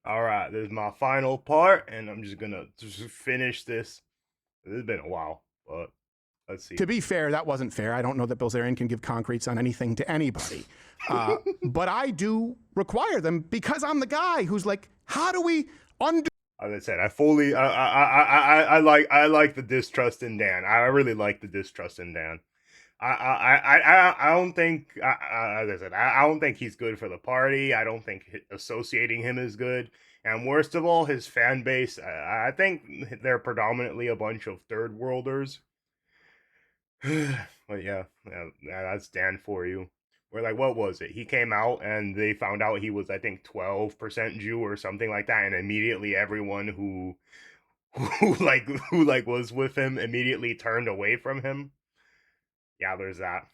All right, this is my final part, and I'm just gonna just finish this. This has been a while, but let's see. To be fair, that wasn't fair. I don't know that Bilzerian can give concretes on anything to anybody. But I do require them because I'm the guy who's like, how do we undo? As I said, I like the distrust in Dan. I really like the distrust in Dan. I don't think, as I said, I don't think he's good for the party. I don't think associating him is good. And worst of all, his fan base, I think they're predominantly a bunch of third worlders. But yeah, that's Dan for you. Where, like, what was it? He came out and they found out he was, I think, 12% Jew or something like that, and immediately everyone who was with him immediately turned away from him. Yeah, there's that.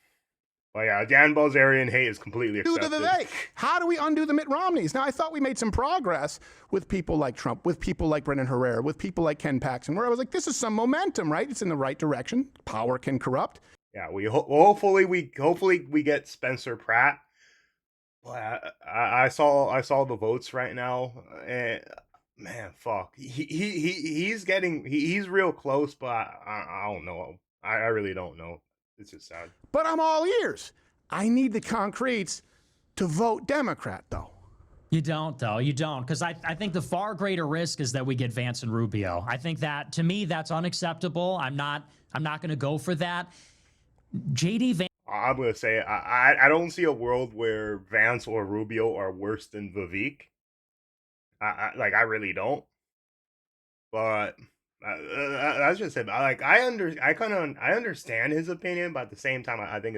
But yeah, Dan Bilzerian hate is completely To the accepted. they? How do we undo the Mitt Romneys? Now, I thought we made some progress with people like Trump, with people like Brendan Herrera, with people like Ken Paxton, where I was like, this is some momentum, right? It's in the right direction. Power can corrupt. Yeah, hopefully we get Spencer Pratt. But I saw the votes right now, and man, fuck, he's real close, but I don't know. I really don't know. It's just sad. But I'm all ears. I need the concretes to vote Democrat, though. You don't, though. You don't. Because I think the far greater risk is that we get Vance and Rubio. I think that, to me, that's unacceptable. I'm not going to go for that. JD Vance. I'm gonna say I don't see a world where Vance or Rubio are worse than Vivek. I really don't. But that's just it. I understand his opinion, but at the same time, I think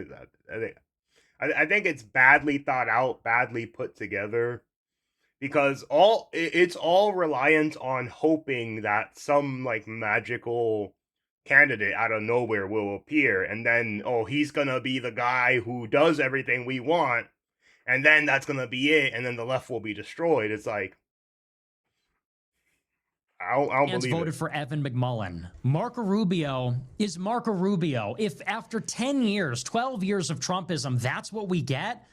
it's badly thought out, badly put together, because it's all reliant on hoping that some like magical candidate out of nowhere will appear, and then he's gonna be the guy who does everything we want, and then that's gonna be it, and then the left will be destroyed. It's like I don't believe Voted it. for Evan McMullin. Marco Rubio is Marco Rubio. If after 10 years, 12 years of Trumpism, that's what we get,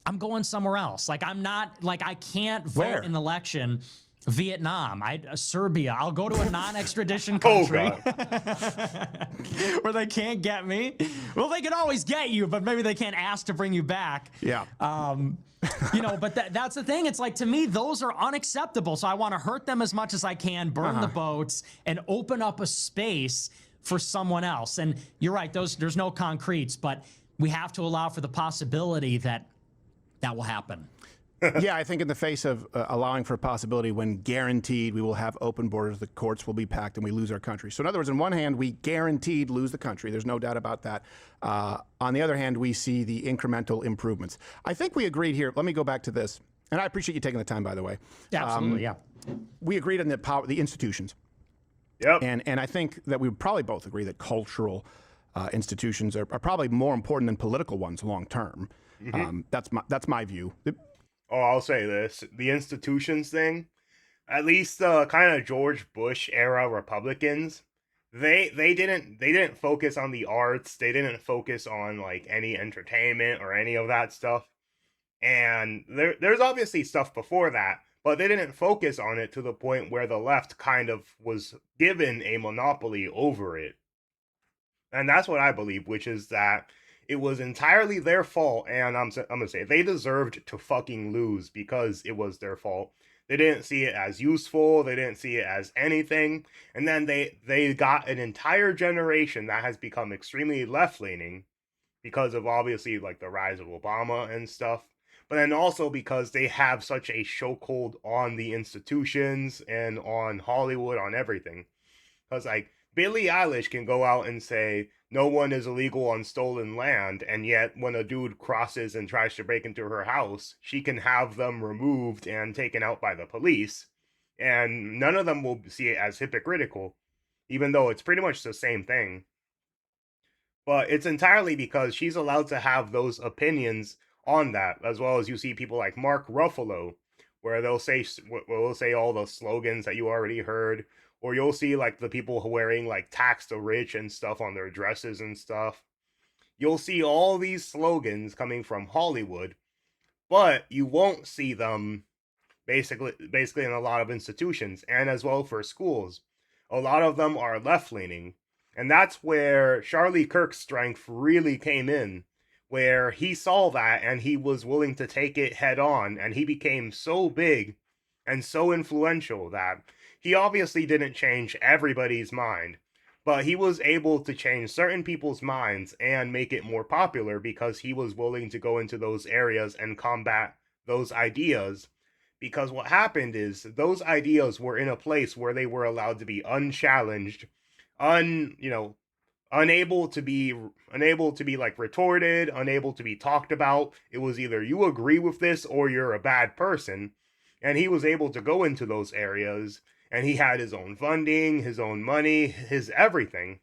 I'm going somewhere else. Like, I'm not, like, I can't vote Where? in an election. Vietnam, Serbia. I'll go to a non-extradition Oh country god. where they can't get me. Well, they can always get you, but maybe they can't ask to bring you back. Yeah. But that's the thing. It's like, to me, those are unacceptable. So I want to hurt them as much as I can, burn the boats, and open up a space for someone else. And you're right, there's no concretes, but we have to allow for the possibility that will happen. Yeah, I think in the face of allowing for a possibility when guaranteed we will have open borders, the courts will be packed, and we lose our country. So in other words, on one hand, we guaranteed lose the country. There's no doubt about that. On the other hand, we see the incremental improvements. I think we agreed here. Let me go back to this. And I appreciate you taking the time, by the way. Absolutely, yeah. We agreed on the institutions. Yep. And I think that we would probably both agree that cultural institutions are probably more important than political ones long term. That's my view. I'll say this: the institutions thing, at least the kind of George Bush era Republicans, they didn't focus on the arts. They didn't focus on like any entertainment or any of that stuff. And there's obviously stuff before that, but they didn't focus on it to the point where the left kind of was given a monopoly over it. And that's what I believe, which is that it was entirely their fault, and I'm gonna say they deserved to fucking lose because it was their fault. They didn't see it as useful. They didn't see it as anything, and then they got an entire generation that has become extremely left leaning because of obviously like the rise of Obama and stuff. But then also because they have such a chokehold on the institutions and on Hollywood, on everything. Because like Billie Eilish can go out and say no one is illegal on stolen land, and yet when a dude crosses and tries to break into her house, she can have them removed and taken out by the police, and none of them will see it as hypocritical, even though it's pretty much the same thing. But it's entirely because she's allowed to have those opinions on that, as well as you see people like Mark Ruffalo, where they'll say all the slogans that you already heard, or you'll see like the people wearing like tax the rich and stuff on their dresses and stuff. You'll see all these slogans coming from Hollywood, but you won't see them basically in a lot of institutions, and as well for schools. A lot of them are left leaning, and that's where Charlie Kirk's strength really came in, where he saw that and he was willing to take it head on, and he became so big and so influential that he obviously didn't change everybody's mind, but he was able to change certain people's minds and make it more popular because he was willing to go into those areas and combat those ideas. Because what happened is those ideas were in a place where they were allowed to be unchallenged, un you know unable to be like retorted, unable to be talked about. It was either you agree with this or you're a bad person. And he was able to go into those areas, and he had his own funding, his own money, his everything.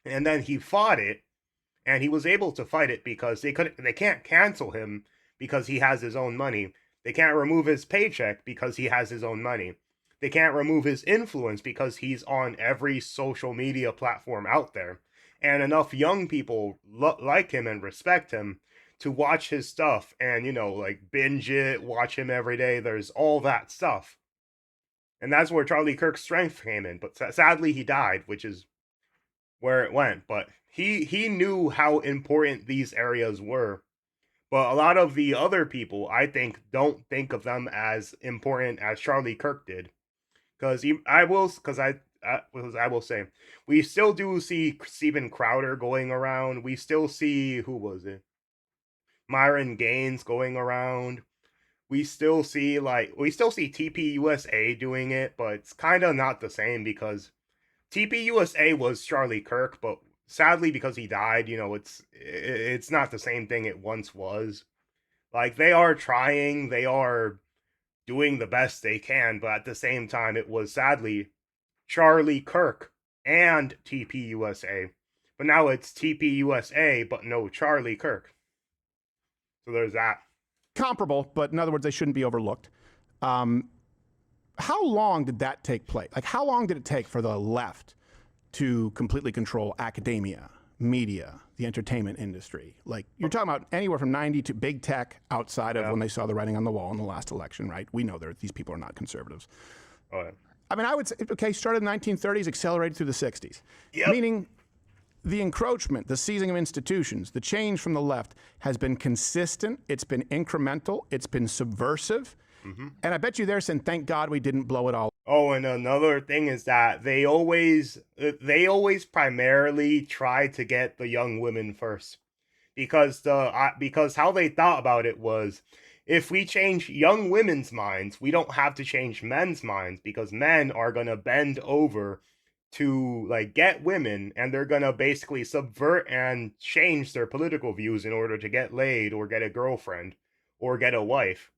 And then he fought it, and he was able to fight it because they can't cancel him because he has his own money. They can't remove his paycheck because he has his own money. They can't remove his influence because he's on every social media platform out there. And enough young people like him and respect him to watch his stuff and, like binge it, watch him every day. There's all that stuff. And that's where Charlie Kirk's strength came in. But sadly, he died, which is where it went. But he knew how important these areas were. But a lot of the other people, I think, don't think of them as important as Charlie Kirk did. Because I will say, we still do see Steven Crowder going around. We still see, who was it? Myron Gaines going around. We still see TPUSA doing it, but it's kind of not the same because TPUSA was Charlie Kirk, but sadly because he died, it's not the same thing it once was. Like, they are trying, they are doing the best they can, but at the same time, it was sadly Charlie Kirk and TPUSA. But now it's TPUSA, but no Charlie Kirk. So there's that. Comparable, but in other words, they shouldn't be overlooked. How long did that take place? Like, how long did it take for the left to completely control academia, media, the entertainment industry? Like, you're talking about anywhere from 90 to big tech outside of when they saw the writing on the wall in the last election, right? We know these people are not conservatives. Oh, yeah. I mean, I would say, okay, started in the 1930s, accelerated through the 60s. Yep. Meaning the encroachment, the seizing of institutions, the change from the left has been consistent, it's been incremental, it's been subversive. And I bet you they're saying, thank God we didn't blow it all. Oh, and another thing is that they always primarily try to get the young women first, because how they thought about it was, if we change young women's minds, we don't have to change men's minds, because men are gonna bend over to like get women, and they're gonna basically subvert and change their political views in order to get laid or get a girlfriend or get a wife.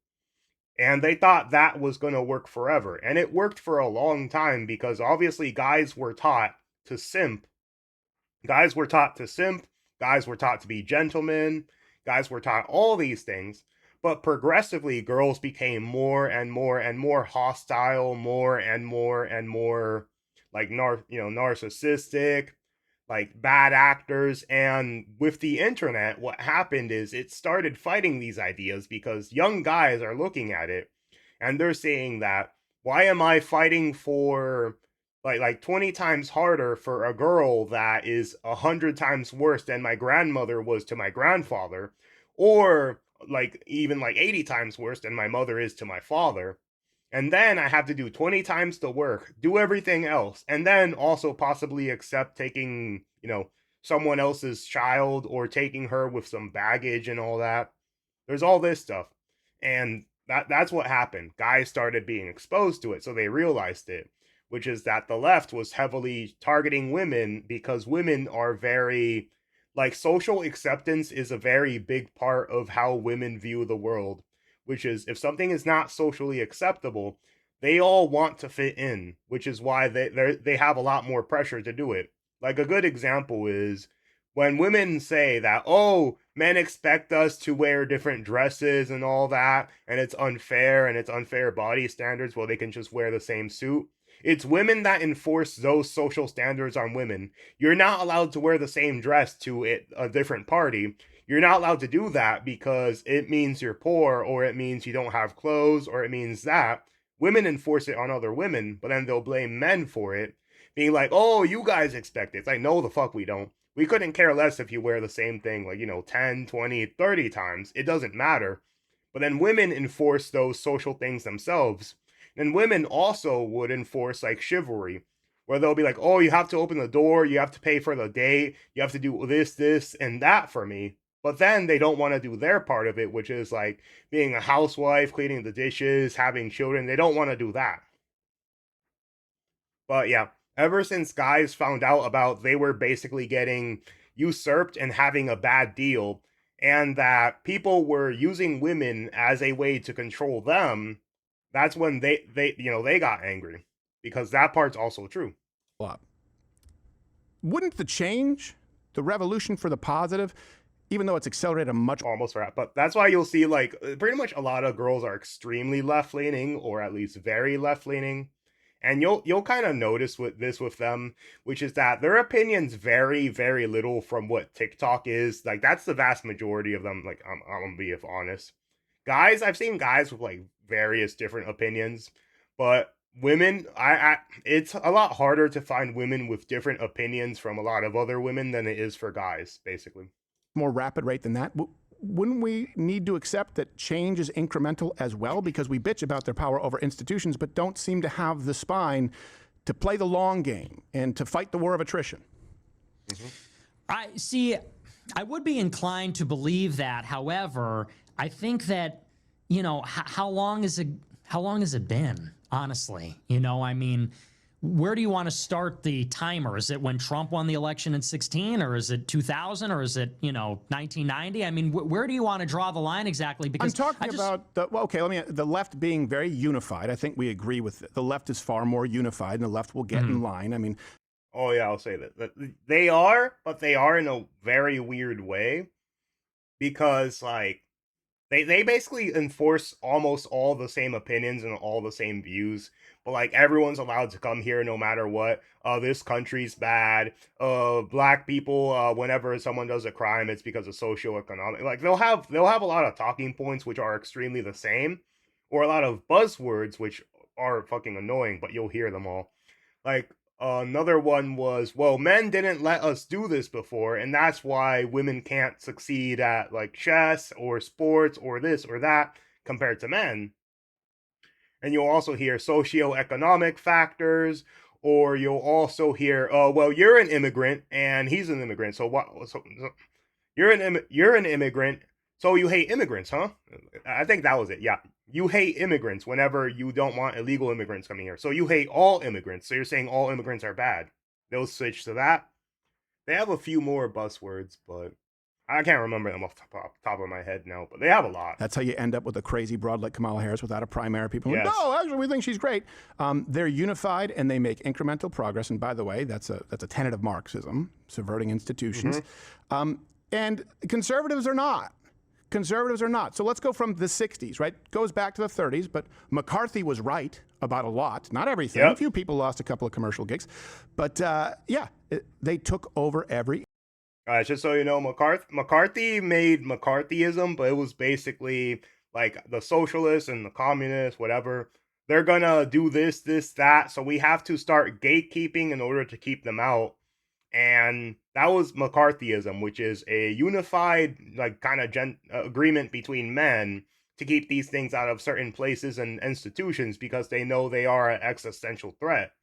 And they thought that was going to work forever. And it worked for a long time because obviously guys were taught to simp. Guys were taught to simp. Guys were taught to be gentlemen. Guys were taught all these things. But progressively, girls became more and more and more hostile, more and more and more like narcissistic, like bad actors. And with the internet, what happened is it started fighting these ideas because young guys are looking at it and they're saying that, why am I fighting for like 20 times harder for a girl that is 100 times worse than my grandmother was to my grandfather, or like even like 80 times worse than my mother is to my father? And then I have to do 20 times the work, do everything else, and then also possibly accept taking, someone else's child or taking her with some baggage and all that. There's all this stuff. And that's what happened. Guys started being exposed to it, so they realized it, which is that the left was heavily targeting women because women are very, like, social acceptance is a very big part of how women view the world, which is, if something is not socially acceptable, they all want to fit in, which is why they have a lot more pressure to do it. Like, a good example is when women say that, oh, men expect us to wear different dresses and all that, and it's unfair body standards, well, they can just wear the same suit. It's women that enforce those social standards on women. You're not allowed to wear the same dress to a different party. you're not allowed to do that because it means you're poor, or it means you don't have clothes, or it means that. Women enforce it on other women, but then they'll blame men for it, being like, oh, you guys expect it. It's like, no, the fuck we don't. We couldn't care less if you wear the same thing, like, 10, 20, 30 times. It doesn't matter. But then women enforce those social things themselves. And women also would enforce like chivalry, where they'll be like, oh, you have to open the door, you have to pay for the date, you have to do this, and that for me. But then they don't want to do their part of it, which is like being a housewife, cleaning the dishes, having children. They don't want to do that. But yeah, ever since guys found out about they were basically getting usurped and having a bad deal, and that people were using women as a way to control them, that's when they got angry, because that part's also true. Wouldn't the change, the revolution for the positive, even though it's accelerated much almost right, but that's why you'll see like pretty much a lot of girls are extremely left leaning, or at least very left leaning, and you'll kind of notice with them, which is that their opinions vary very little from what TikTok is. Like that's the vast majority of them. Like I'm gonna be honest, guys. I've seen guys with like various different opinions, but women, I it's a lot harder to find women with different opinions from a lot of other women than it is for guys, basically. more rapid rate than that. Wouldn't we need to accept that change is incremental as well? Because we bitch about their power over institutions, but don't seem to have the spine to play the long game and to fight the war of attrition. I would be inclined to believe that. However, I think that, how long has it been? Honestly, I mean, where do you want to start the timer? Is it when Trump won the election in 2016, or is it 2000, or is it 1990? I mean, where do you want to draw the line exactly? Because I'm talking about the left being very unified. I think we agree with it. The left is far more unified, and the left will get in line. I mean, oh yeah, I'll say that they are, but they are in a very weird way, because like they basically enforce almost all the same opinions and all the same views, but like everyone's allowed to come here no matter what. This country's bad. Black people, whenever someone does a crime, it's because of socioeconomic. Like they'll have a lot of talking points which are extremely the same, or a lot of buzzwords which are fucking annoying, but you'll hear them all. Like another one was, well, men didn't let us do this before, and that's why women can't succeed at like chess or sports or this or that compared to men. And you'll also hear socioeconomic factors, or you'll also hear, oh, well, you're an immigrant and he's an immigrant, so what? So you're an immigrant, so you hate immigrants, huh? I think that was it. Yeah, you hate immigrants whenever you don't want illegal immigrants coming here. So you hate all immigrants. So you're saying all immigrants are bad. They'll switch to that. They have a few more buzzwords, but I can't remember them off the top of my head now. But they have a lot. That's how you end up with a crazy broad like Kamala Harris without a primary. People Yes. like, no, actually, we think she's great. They're unified and they make incremental progress. And by the way, that's a tenet of Marxism, subverting institutions. And conservatives are not. Conservatives are not. So let's go from the 60s, right? Goes back to the 30s, but McCarthy was right about a lot. Not everything. Yep. A few people lost a couple of commercial gigs. But they took over every. Just so you know, McCarthy made McCarthyism, but it was basically like the socialists and the communists, whatever. They're gonna do this, that. So we have to start gatekeeping in order to keep them out. And that was McCarthyism, which is a unified, like, kind of agreement between men to keep these things out of certain places and institutions because they know they are an existential threat.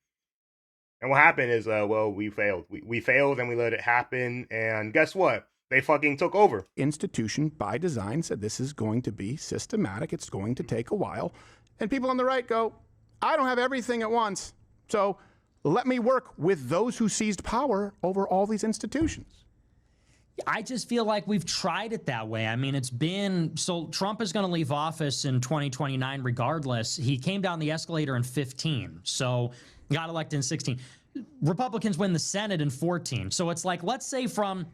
And what happened is, well, we failed. We failed and we let it happen. And guess what? They fucking took over. Institution, by design, said this is going to be systematic. It's going to take a while. And people on the right go, I don't have everything at once. So let me work with those who seized power over all these institutions. I just feel like we've tried it that way. I mean, it's been, so Trump is going to leave office in 2029 regardless. He came down the escalator in 15, so got elected in 16. Republicans win the Senate in 14. So it's like, let's say from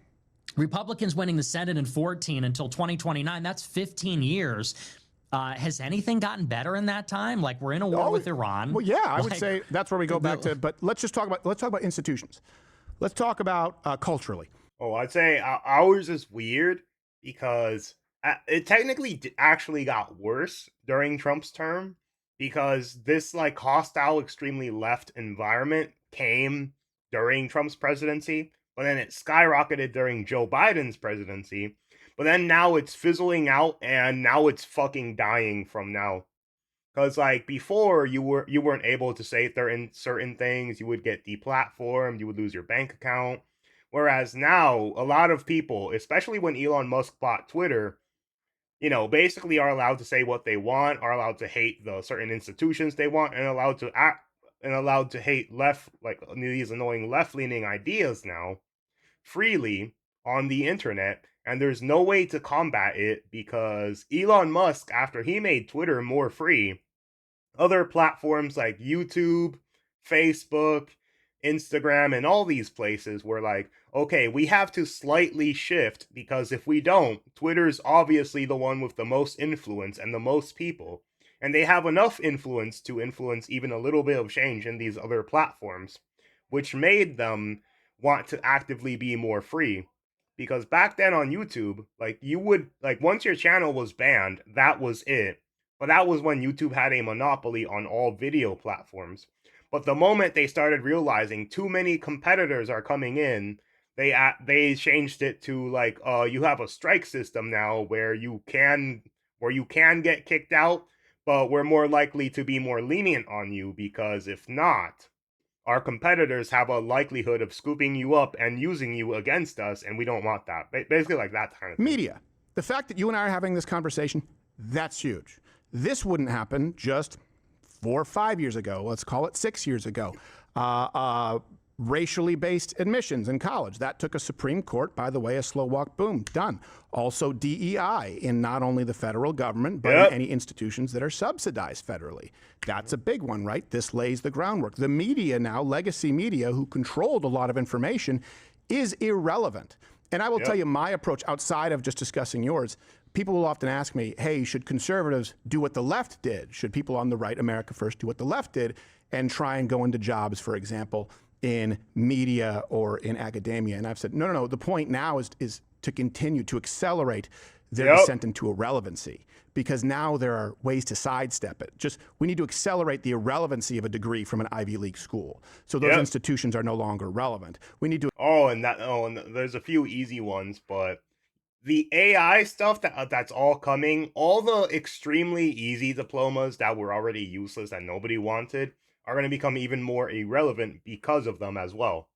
Republicans winning the Senate in 14 until 2029, that's 15 years. Has anything gotten better in that time? Like, we're in a war with Iran. Well, yeah, I would say that's where we go back to. But let's talk about institutions. Let's talk about culturally. Oh, I'd say ours is weird because it technically actually got worse during Trump's term, because this like hostile, extremely left environment came during Trump's presidency, but then it skyrocketed during Joe Biden's presidency. But then now it's fizzling out, and now it's fucking dying from now. Because like before, you weren't able to say certain things. You would get deplatformed. You would lose your bank account. Whereas now, a lot of people, especially when Elon Musk bought Twitter, basically are allowed to say what they want, are allowed to hate the certain institutions they want, and allowed to hate left, like these annoying left-leaning ideas now freely on the internet. And there's no way to combat it, because Elon Musk, after he made Twitter more free, other platforms like YouTube, Facebook, Instagram, and all these places were like, okay, we have to slightly shift, because if we don't, Twitter's obviously the one with the most influence and the most people. And they have enough influence to influence even a little bit of change in these other platforms, which made them want to actively be more free. Because back then on YouTube, like you would, like once your channel was banned, that was it. But that was when YouTube had a monopoly on all video platforms. But the moment they started realizing too many competitors are coming in, they changed it to like you have a strike system now where you can get kicked out, but we're more likely to be more lenient on you, because if not, our competitors have a likelihood of scooping you up and using you against us, and we don't want that. Basically, like that kind of thing. Media. The fact that you and I are having this conversation, that's huge. This wouldn't happen just 4 or 5 years ago. Let's call it 6 years ago. Racially based admissions in college. That took a Supreme Court, by the way, a slow walk, boom, done. Also DEI in not only the federal government, but in any institutions that are subsidized federally. That's a big one, right? This lays the groundwork. The media now, legacy media, who controlled a lot of information, is irrelevant. And I will tell you my approach outside of just discussing yours. People will often ask me, hey, should conservatives do what the left did? Should people on the right, America First, do what the left did and try and go into jobs, for example, in media or in academia? And I've said, no. The point now is to continue to accelerate their descent into irrelevancy, because now there are ways to sidestep it. We need to accelerate the irrelevancy of a degree from an Ivy League school. So those institutions are no longer relevant. We need to. And there's a few easy ones, but the AI stuff that's all coming, all the extremely easy diplomas that were already useless that nobody wanted, are going to become even more irrelevant because of them as well.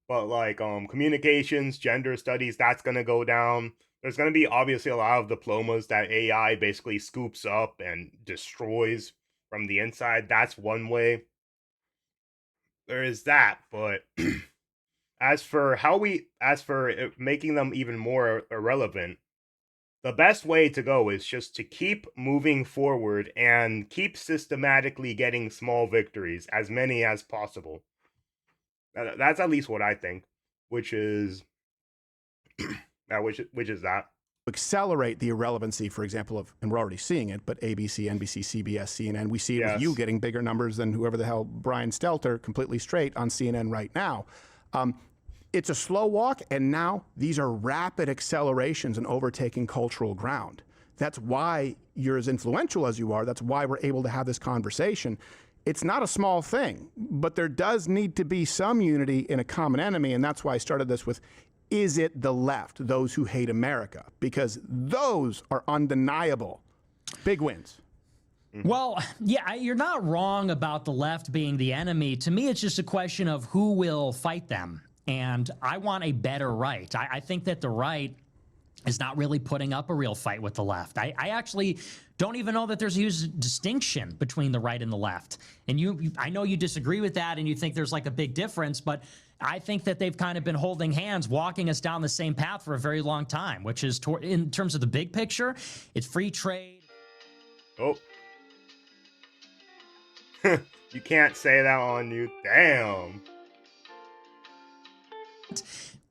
But like communications, gender studies, that's going to go down. There's going to be obviously a lot of diplomas that AI basically scoops up and destroys from the inside. That's one way. There is that, but as for making them even more irrelevant, the best way to go is just to keep moving forward and keep systematically getting small victories, as many as possible. That's at least what I think, which is which is that. Accelerate the irrelevancy, for example, of, and we're already seeing it, but ABC, NBC, CBS, CNN, we see it with you getting bigger numbers than whoever the hell, Brian Stelter, completely straight on CNN right now. It's a slow walk, and now these are rapid accelerations and overtaking cultural ground. That's why you're as influential as you are. That's why we're able to have this conversation. It's not a small thing, but there does need to be some unity in a common enemy, and that's why I started this with, is it the left, those who hate America? Because those are undeniable big wins. Well, yeah, you're not wrong about the left being the enemy. To me, it's just a question of who will fight them. And I want a better right. I think that the right is not really putting up a real fight with the left. I actually don't even know that there's a huge distinction between the right and the left. And I know you disagree with that and you think there's like a big difference, but I think that they've kind of been holding hands, walking us down the same path for a very long time, which is in terms of the big picture, it's free trade. Oh. You can't say that on you. Damn.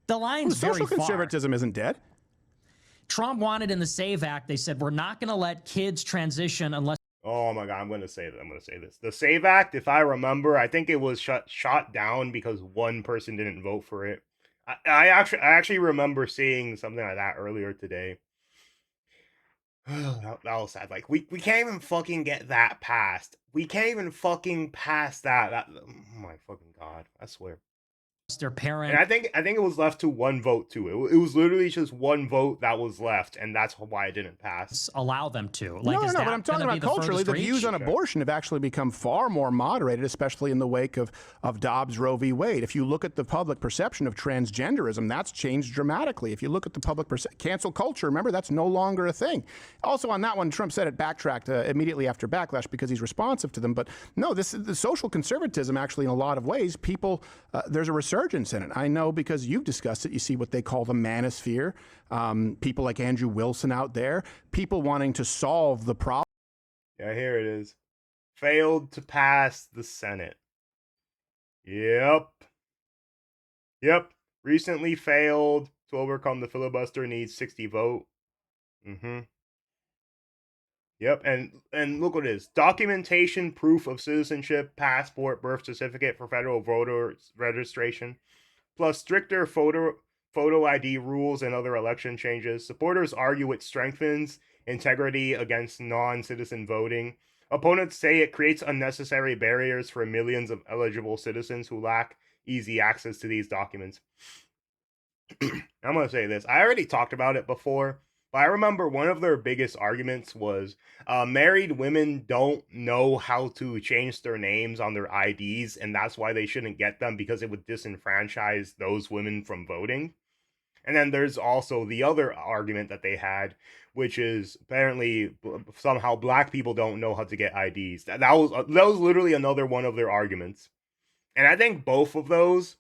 The line's very social far. Conservatism isn't dead. Trump wanted in the SAVE Act, they said, we're not going to let kids transition unless. Oh my God, I'm going to say this. The SAVE Act, if I remember, I think it was shot down because one person didn't vote for it. I actually remember seeing something like that earlier today. that was sad. Like we can't even fucking get that passed. We can't even fucking pass that. Oh my fucking god! I swear. Their And parent. I think it was left to one vote too. It was literally just one vote that was left, and that's why it didn't pass. Allow them to. Like, no, but I'm talking about culturally. The views on abortion have actually become far more moderated, especially in the wake of Dobbs, Roe v. Wade. If you look at the public perception of transgenderism, that's changed dramatically. If you look at the public cancel culture, remember, that's no longer a thing. Also on that one, Trump said it backtracked immediately after backlash because he's responsive to them. But no, this is the social conservatism actually in a lot of ways. People, there's a resurgence in it. I know because you've discussed it. You see what they call the manosphere. People like Andrew Wilson out there, people wanting to solve the problem. Yeah, here it is. Failed to pass the Senate. Yep. Recently failed to overcome the filibuster, needs 60 vote. Yep, and look what it is. Documentation, proof of citizenship, passport, birth certificate for federal voter registration, plus stricter photo ID rules and other election changes. Supporters argue it strengthens integrity against non-citizen voting. Opponents say it creates unnecessary barriers for millions of eligible citizens who lack easy access to these documents. I'm going to say this. I already talked about it before, but I remember one of their biggest arguments was married women don't know how to change their names on their IDs, and that's why they shouldn't get them because it would disenfranchise those women from voting. And then there's also the other argument that they had, which is apparently somehow black people don't know how to get IDs. That was literally another one of their arguments. And I think both of those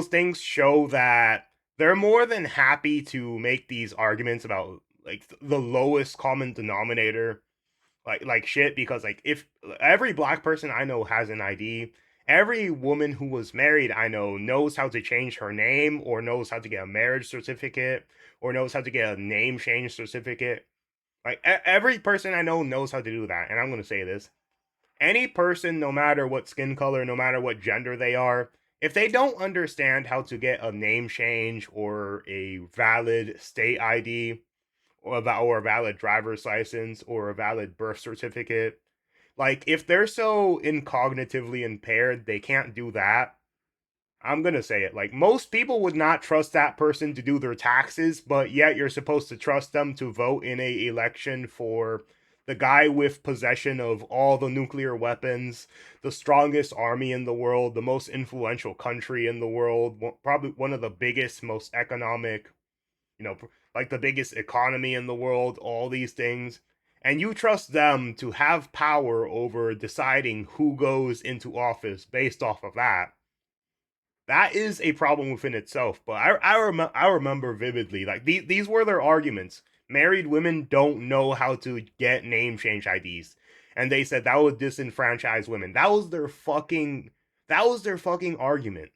things show that they're more than happy to make these arguments about like the lowest common denominator like shit, because like if every black person I know has an ID, every woman who was married I know knows how to change her name or knows how to get a marriage certificate or knows how to get a name change certificate. Like every person I know knows how to do that. And I'm going to say this. Any person, no matter what skin color, no matter what gender they are, if they don't understand how to get a name change or a valid state ID or a valid driver's license or a valid birth certificate, like if they're so cognitively impaired they can't do that, I'm gonna say it. Like most people would not trust that person to do their taxes, but yet you're supposed to trust them to vote in a election for the guy with possession of all the nuclear weapons, the strongest army in the world, the most influential country in the world, probably one of the biggest, most economic, like the biggest economy in the world, all these things. And you trust them to have power over deciding who goes into office based off of that. That is a problem within itself. But I remember vividly, like these were their arguments. Married women don't know how to get name change IDs, and they said that would disenfranchise women. That was their fucking argument.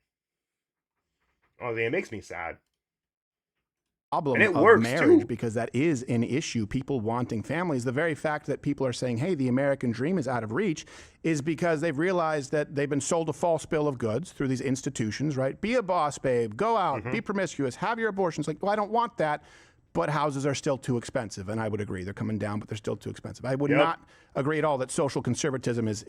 Oh, it makes me sad. Problem and it of works marriage too. Because that is an issue. People wanting families. The very fact that people are saying, hey, the American dream is out of reach is because they've realized that they've been sold a false bill of goods through these institutions, right? Be a boss, babe. Go out. Be promiscuous. Have your abortions. Like, well, I don't want that. But houses are still too expensive. And I would agree. They're coming down, but they're still too expensive. I would not agree at all that social conservatism is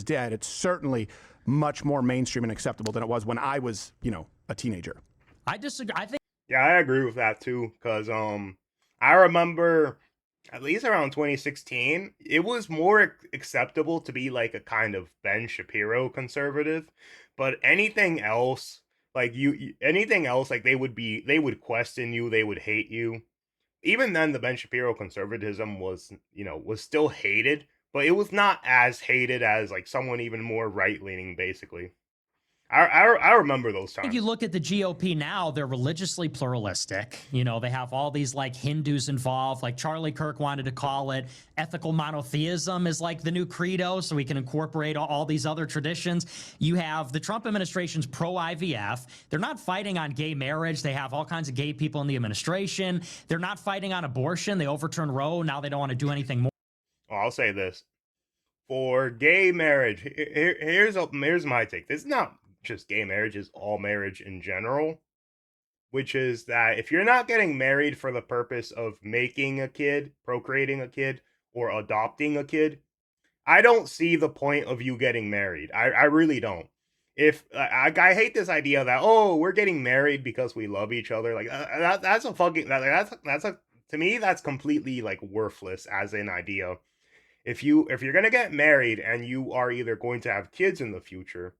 dead. It's certainly much more mainstream and acceptable than it was when I was, a teenager. I disagree. I think. Yeah, I agree with that too, because I remember at least around 2016, it was more acceptable to be like a kind of Ben Shapiro conservative, but anything else, like anything else, like they would question you, they would hate you. Even then, the Ben Shapiro conservatism was, was still hated, but it was not as hated as like someone even more right leaning, basically. I remember those times. I think you look at the GOP now, they're religiously pluralistic. They have all these like Hindus involved, like Charlie Kirk wanted to call it ethical monotheism is like the new credo, so we can incorporate all these other traditions. You have the Trump administration's pro-IVF. They're not fighting on gay marriage. They have all kinds of gay people in the administration. They're not fighting on abortion. They overturned Roe. Now they don't want to do anything more. Well, I'll say this. For gay marriage, here's my take. This is not just gay marriage, it's all marriage in general. which is that if you're not getting married for the purpose of making a kid, procreating a kid, or adopting a kid, I don't see the point of you getting married. I really don't. If I hate this idea that, oh, we're getting married because we love each other, like that's a fucking that's a to me that's completely like worthless as an idea. If you're gonna get married and you are either going to have kids in the future,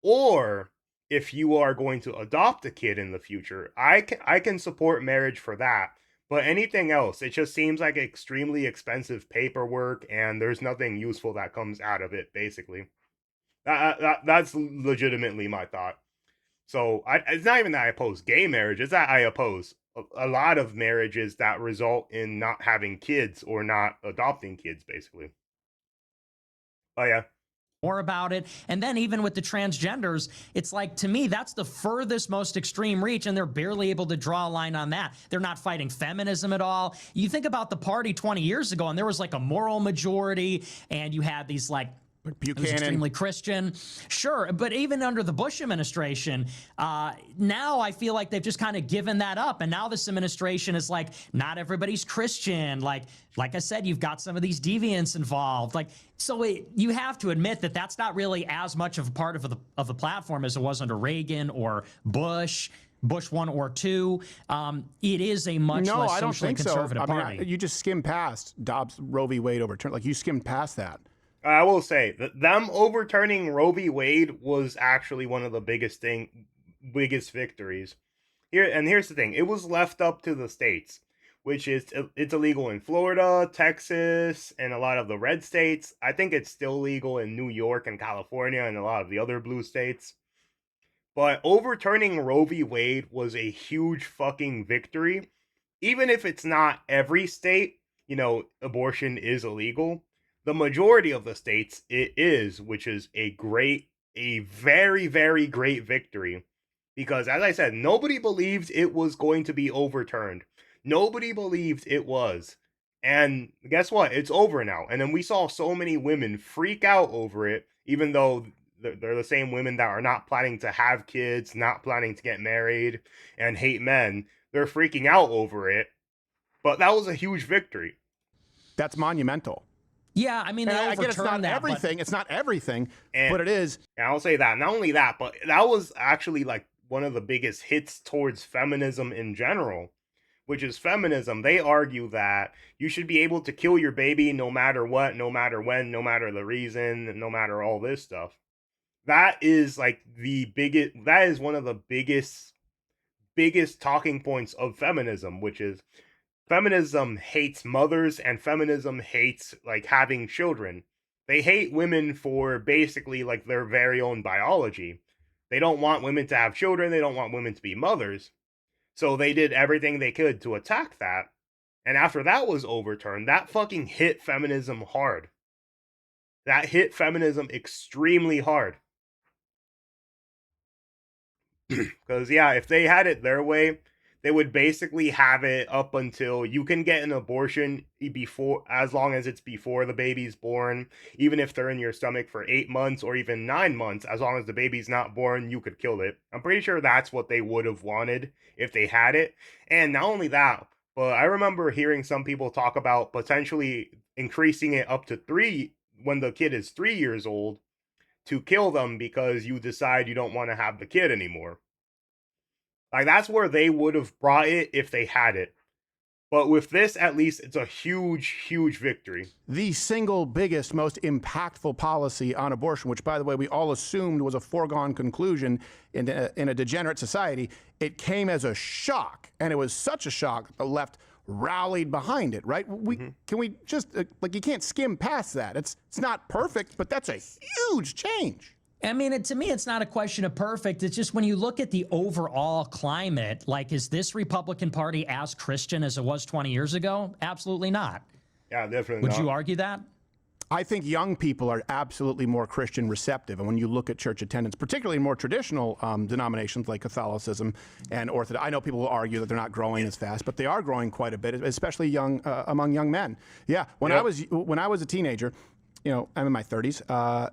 or if you are going to adopt a kid in the future, I can support marriage for that. But anything else, it just seems like extremely expensive paperwork, and there's nothing useful that comes out of it. Basically, that's legitimately my thought. So it's not even that I oppose gay marriage; it's that I oppose a lot of marriages that result in not having kids or not adopting kids. Basically. Oh yeah. More about it. And then even with the transgenders, it's like, to me, that's the furthest, most extreme reach, and they're barely able to draw a line on that. They're not fighting feminism at all. You think about the party 20 years ago, and there was like a moral majority, and you had these like, it was extremely Christian. Sure, but even under the Bush administration, now I feel like they've just kind of given that up. And now this administration is like, not everybody's Christian. Like I said, you've got some of these deviants involved. Like, so you have to admit that that's not really as much of a part of the platform as it was under Reagan or Bush 1 or 2. It is a much less socially conservative party. I mean, you just skimmed past Dobbs Roe v. Wade overturned. Like, you skimmed past that. I will say that them overturning Roe v. Wade was actually one of the biggest victories. Here's the thing: it was left up to the states, which is it's illegal in Florida, Texas, and a lot of the red states. I think it's still legal in New York and California and a lot of the other blue states. But overturning Roe v. Wade was a huge fucking victory. Even if it's not every state, abortion is illegal. The majority of the states it is, which is a very, very great victory. Because as I said, nobody believed it was going to be overturned. Nobody believed it was. And guess what? It's over now. And then we saw so many women freak out over it, even though they're the same women that are not planning to have kids, not planning to get married, and hate men. They're freaking out over it. But that was a huge victory. That's monumental. Yeah, I mean, I get it's not everything. It's not everything, but it is. And I'll say that. Not only that, but that was actually like one of the biggest hits towards feminism in general, which is feminism. They argue that you should be able to kill your baby no matter what, no matter when, no matter the reason, no matter all this stuff. That is like that is one of the biggest talking points of feminism, which is feminism hates mothers and feminism hates like having children. They hate women for basically like their very own biology. They don't want women to have children. They don't want women to be mothers. So they did everything they could to attack that. And after that was overturned, that fucking hit feminism hard. That hit feminism extremely hard. Because, yeah, if they had it their way, they would basically have it up until you can get an abortion as long as it's before the baby's born. Even if they're in your stomach for 8 months or even 9 months, as long as the baby's not born, you could kill it. I'm pretty sure that's what they would have wanted if they had it. And not only that, but I remember hearing some people talk about potentially increasing it up to 3 when the kid is 3 years old to kill them because you decide you don't want to have the kid anymore. Like, that's where they would have brought it if they had it. But with this, at least, it's a huge, huge victory. The single biggest, most impactful policy on abortion, which, by the way, we all assumed was a foregone conclusion in a degenerate society, it came as a shock. And it was such a shock that the left rallied behind it, right? Can we just, you can't skim past that. It's not perfect, but that's a huge change. I mean, to me, it's not a question of perfect. It's just when you look at the overall climate, like, is this Republican Party as Christian as it was 20 years ago? Absolutely not. Yeah, definitely Would not. you argue that? I think young people are absolutely more Christian receptive. And when you look at church attendance, particularly in more traditional denominations like Catholicism and Orthodox, I know people will argue that they're not growing as fast, but they are growing quite a bit, especially among young men. Yeah, when I was a teenager, I'm in my 30s.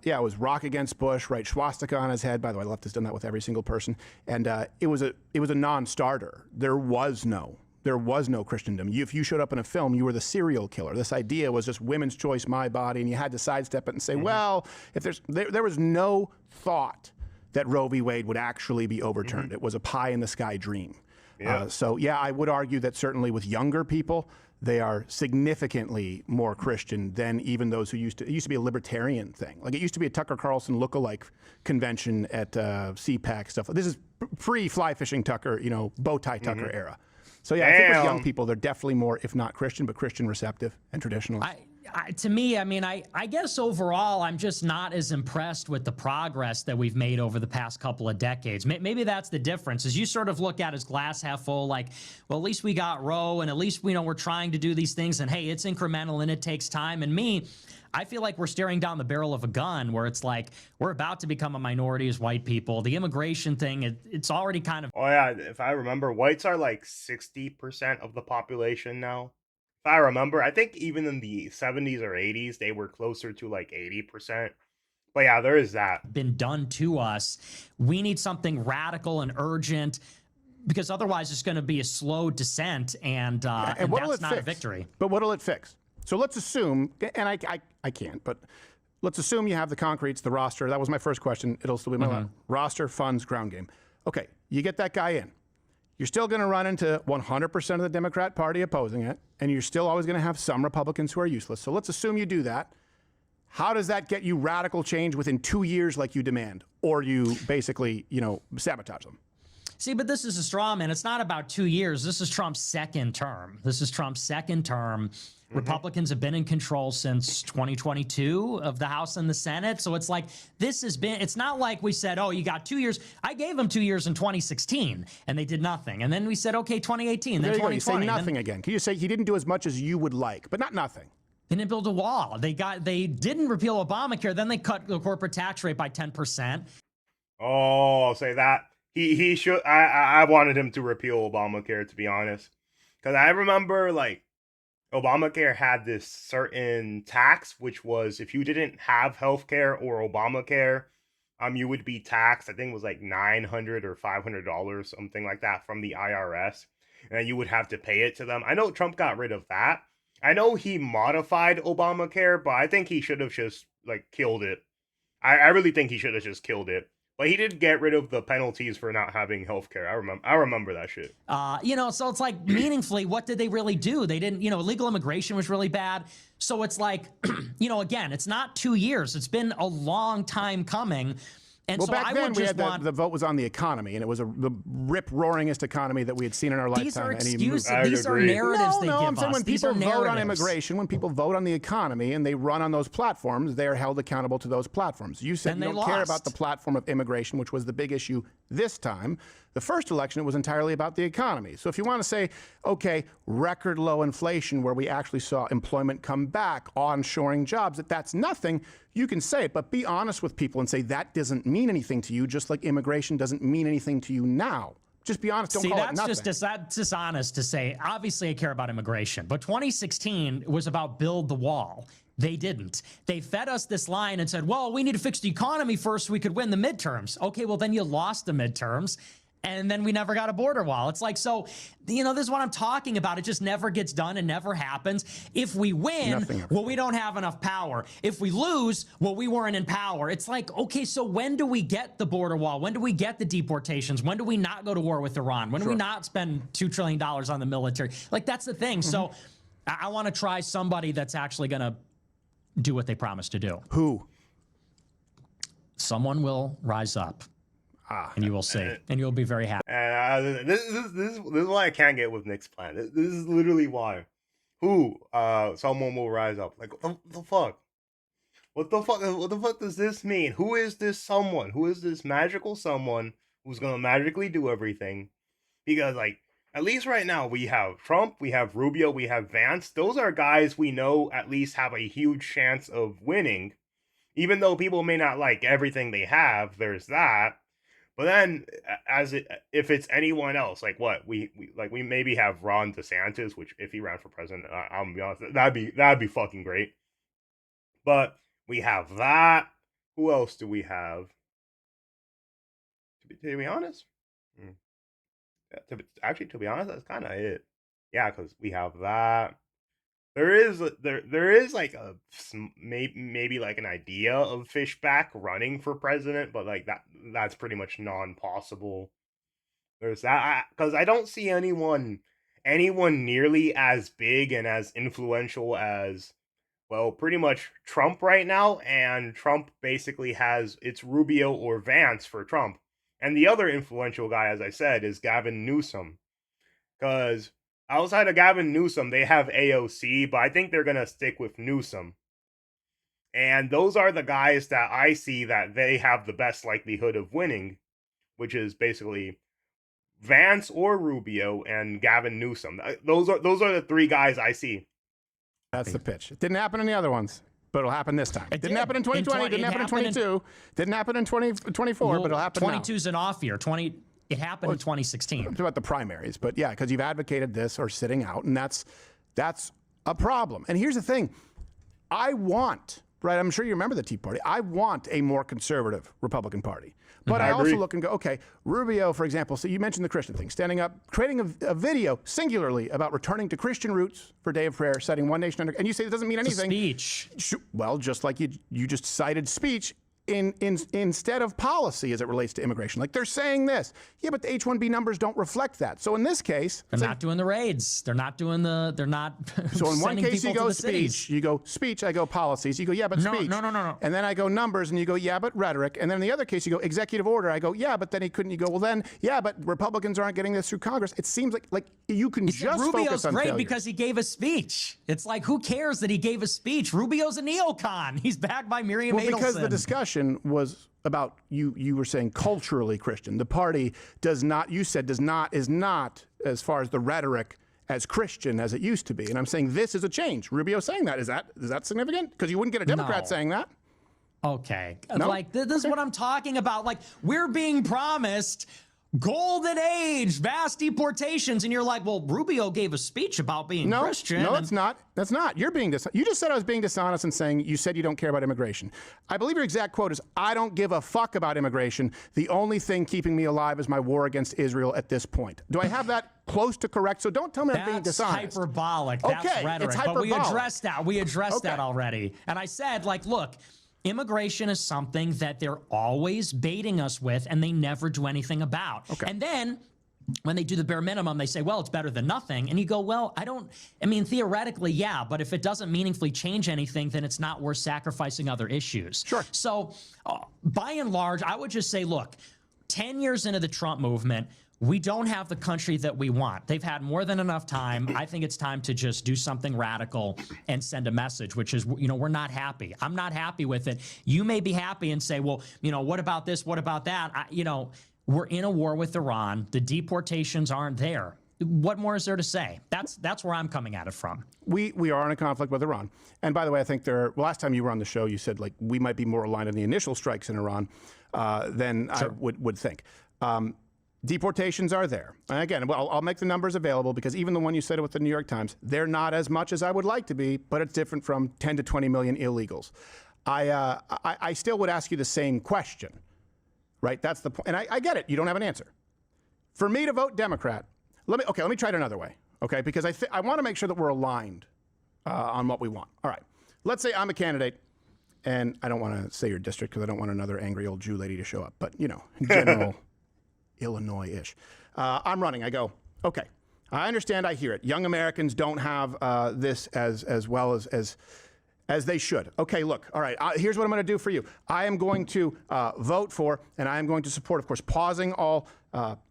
Yeah, it was Rock Against Bush, right? Swastika on his head. By the way, left has done that with every single person, and it was a non-starter. There was no Christendom. If you showed up in a film, you were the serial killer. This idea was just women's choice, my body, and you had to sidestep it and say, well, if there was no thought that Roe v. Wade would actually be overturned. It was a pie in the sky dream. Yeah. So yeah, I would argue that certainly with younger people, they are significantly more Christian than even those who it used to be a libertarian thing. Like it used to be a Tucker Carlson lookalike convention at CPAC stuff. This is pre-fly fishing Tucker, bow tie Tucker era. So yeah, I think with young people, they're definitely more, if not Christian, but Christian receptive and traditionalist. To me, I guess overall, I'm just not as impressed with the progress that we've made over the past couple of decades. Maybe that's the difference. As you sort of look at as glass half full, like, well, at least we got Roe, and at least we're trying to do these things, and hey, it's incremental and it takes time. And me, I feel like we're staring down the barrel of a gun where it's like we're about to become a minority as white people. The immigration thing, it's already kind of... Oh yeah, if I remember, whites are like 60% of the population now. If I remember, I think even in the 70s or 80s, they were closer to like 80%. But yeah, there is that. Been done to us. We need something radical and urgent, because otherwise it's going to be a slow descent, and that's not a victory. But what'll it fix? So let's assume, and I can't, but let's assume you have the concretes, the roster. That was my first question. It'll still be my roster, funds, ground game. Okay, you get that guy in. You're still going to run into 100% of the Democrat Party opposing it, and you're still always going to have some Republicans who are useless. So let's assume you do that. How does that get you radical change within 2 years like you demand? Or you basically, sabotage them? See, but this is a straw man. It's not about 2 years. This is Trump's second term. Republicans have been in control since 2022 of the House and the Senate. So it's like it's not like we said, oh, you got 2 years. I gave them 2 years in 2016 and they did nothing. And then we said, okay, 2018, then 2020. You say nothing again. Can you say he didn't do as much as you would like, but not nothing? They didn't build a wall. They didn't repeal Obamacare. Then they cut the corporate tax rate by 10%. Oh, I'll say that. He should. I wanted him to repeal Obamacare, to be honest, because I remember like Obamacare had this certain tax, which was if you didn't have healthcare or Obamacare, you would be taxed. I think it was like $900 or $500, something like that, from the IRS, and you would have to pay it to them. I know Trump got rid of that. I know he modified Obamacare, but I think he should have just like killed it. I really think he should have just killed it. But he did get rid of the penalties for not having healthcare. I remember that shit. So it's like meaningfully, what did they really do? They didn't, illegal immigration was really bad. So it's like, again, it's not 2 years. It's been a long time coming. And well, so back I then would we just had the vote was on the economy, and it was the rip-roaringest economy that we had seen in our lifetime. These are excuses. These are narratives they give I'm saying us. when These people are vote on narratives. immigration, when people vote on the economy, and they run on those platforms, they are held accountable to those platforms. You said And you they don't care about lost. the platform of immigration, which was the big issue this time. The first election, it was entirely about the economy. So if you want to say, okay, record low inflation where we actually saw employment come back, onshoring jobs, that's nothing, you can say it, but be honest with people and say that doesn't mean anything to you, just like immigration doesn't mean anything to you now. Just be honest. Don't call it nothing. That's dishonest to say. Obviously, I care about immigration, but 2016 was about build the wall. They didn't. They fed us this line and said, well, we need to fix the economy first so we could win the midterms. Okay, well, then you lost the midterms. And then we never got a border wall. It's like, so, this is what I'm talking about. It just never gets done and never happens. If we win, well, we don't have enough power. If we lose, well, we weren't in power. It's like, okay, so when do we get the border wall? When do we get the deportations? When do we not go to war with Iran? When do we not spend $2 trillion on the military? Like, that's the thing. So I want to try somebody that's actually going to do what they promised to do. Who? Someone will rise up. And you will see, and you'll be very happy. This is why I can't get with Nick's plan. This is literally why. Who? Someone will rise up. Like, what the fuck? What the fuck does this mean? Who is this someone? Who is this magical someone who's gonna magically do everything? Because, like, at least right now, we have Trump, we have Rubio, we have Vance. Those are guys we know at least have a huge chance of winning. Even though people may not like everything they have, there's that. But then, if it's anyone else, like what we maybe have Ron DeSantis, which if he ran for president, I'm gonna be honest, that'd be fucking great. But We have that. Who else do we have? To be honest, to be honest, that's kind of it. Yeah, because we have that. There is like maybe like an idea of Fishback running for president, but like that's pretty much non-possible. There's that because I don't see anyone nearly as big and as influential as, well, pretty much Trump right now, and Trump basically has it's Rubio or Vance for Trump. And the other influential guy, as I said, is Gavin Newsom. Because outside of Gavin Newsom, they have AOC, but I think they're going to stick with Newsom. And those are the guys that I see that they have the best likelihood of winning, which is basically Vance or Rubio and Gavin Newsom. Those are the three guys I see. That's the pitch. It didn't happen in the other ones, but it'll happen this time. It didn't happen in 2020, didn't happen in 22, didn't happen in 2024, but it'll happen 22's an off year. It happened in 2016. It's about the primaries, but yeah, because you've advocated this or sitting out, and that's a problem. And here's the thing. I'm sure you remember the Tea Party. I want a more conservative Republican Party. But I also look and go, okay, Rubio, for example, so you mentioned the Christian thing, standing up, creating a video singularly about returning to Christian roots for Day of Prayer, citing one nation under, and you say it doesn't mean anything. Speech. Well, just like you just cited speech instead of policy as it relates to immigration. Like they're saying this. Yeah, but the H-1B numbers don't reflect that. So in this case, they're not doing the raids. They're not so in one case you go speech, you go speech, I go policies. You go, yeah, but speech. No. And then I go numbers, and you go, yeah, but rhetoric. And then in the other case, you go executive order. I go, yeah, but then he couldn't. You go, well, then, yeah, but Republicans aren't getting this through Congress. It seems like you can just Rubio's focus on great failure. because he gave a speech. It's like, who cares that he gave a speech? Rubio's a neocon. He's backed by Miriam Adelson. Because the discussion was about you were saying culturally Christian. The party is not as far as the rhetoric as Christian as it used to be. And I'm saying this is a change. Rubio saying that. Is that significant? Because you wouldn't get a Democrat saying that. Okay. No? Like, this is what I'm talking about. Like, we're being promised golden age, vast deportations, and you're like, well, Rubio gave a speech about being Christian. No, it's not. That's not. You're being you just said I was being dishonest in saying you said you don't care about immigration. I believe your exact quote is, I don't give a fuck about immigration. The only thing keeping me alive is my war against Israel at this point. Do I have that close to correct? So don't tell me I'm being dishonest. That's hyperbolic. That's rhetoric. It's hyperbolic. But we addressed that. We addressed that already. And I said, like, look, immigration is something that they're always baiting us with, and they never do anything about. Okay. And then when they do the bare minimum, they say, well, it's better than nothing. And you go, well, theoretically, yeah, but if it doesn't meaningfully change anything, then it's not worth sacrificing other issues. Sure. So by and large, I would just say, look, 10 years into the Trump movement, we don't have the country that we want. They've had more than enough time. I think it's time to just do something radical and send a message, which is, we're not happy. I'm not happy with it. You may be happy and say, well, what about this? What about that? We're in a war with Iran. The deportations aren't there. What more is there to say? That's where I'm coming at it from. We are in a conflict with Iran. And by the way, I think last time you were on the show, you said, like, we might be more aligned in the initial strikes in Iran than I would think. Deportations are there. And again, I'll make the numbers available because even the one you said with the New York Times, they're not as much as I would like to be, but it's different from 10 to 20 million illegals. I still would ask you the same question, right? That's the point. And I get it. You don't have an answer. For me to vote Democrat, let me try it another way, okay? Because I want to make sure that we're aligned on what we want. All right. Let's say I'm a candidate, and I don't want to say your district because I don't want another angry old Jew lady to show up, but, general Illinois-ish. I'm running. I go, okay, I understand. I hear it. Young Americans don't have this as well as they should. Okay, look, all right, here's what I'm going to do for you. I am going to vote for, and I am going to support, of course, pausing all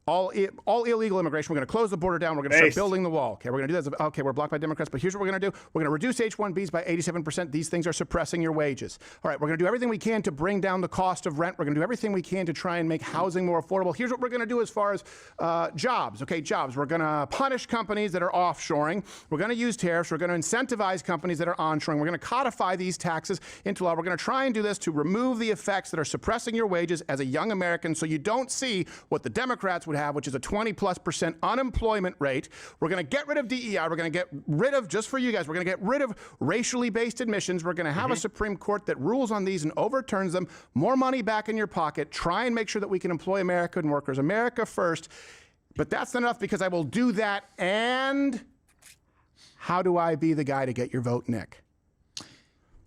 illegal immigration. We're going to close the border down. We're going to start building the wall. Okay, we're going to do that. Okay, we're blocked by Democrats, but here's what we're going to do. We're going to reduce H-1Bs by 87%. These things are suppressing your wages. All right, we're going to do everything we can to bring down the cost of rent. We're going to do everything we can to try and make housing more affordable. Here's what we're going to do as far as jobs. Okay, jobs. We're going to punish companies that are offshoring. We're going to use tariffs. We're going to incentivize companies that are onshoring. We're going to codify these taxes into law. We're going to try and do this to remove the effects that are suppressing your wages as a young American so you don't see what the Democrats Democrats would have, which is a 20+% unemployment rate. We're going to get rid of DEI. We're going to get rid of, just for you guys, we're going to get rid of racially based admissions. We're going to have a Supreme Court that rules on these and overturns them. More money back in your pocket. Try and make sure that we can employ American workers. America first. But that's not enough because I will do that. And how do I be the guy to get your vote, Nick?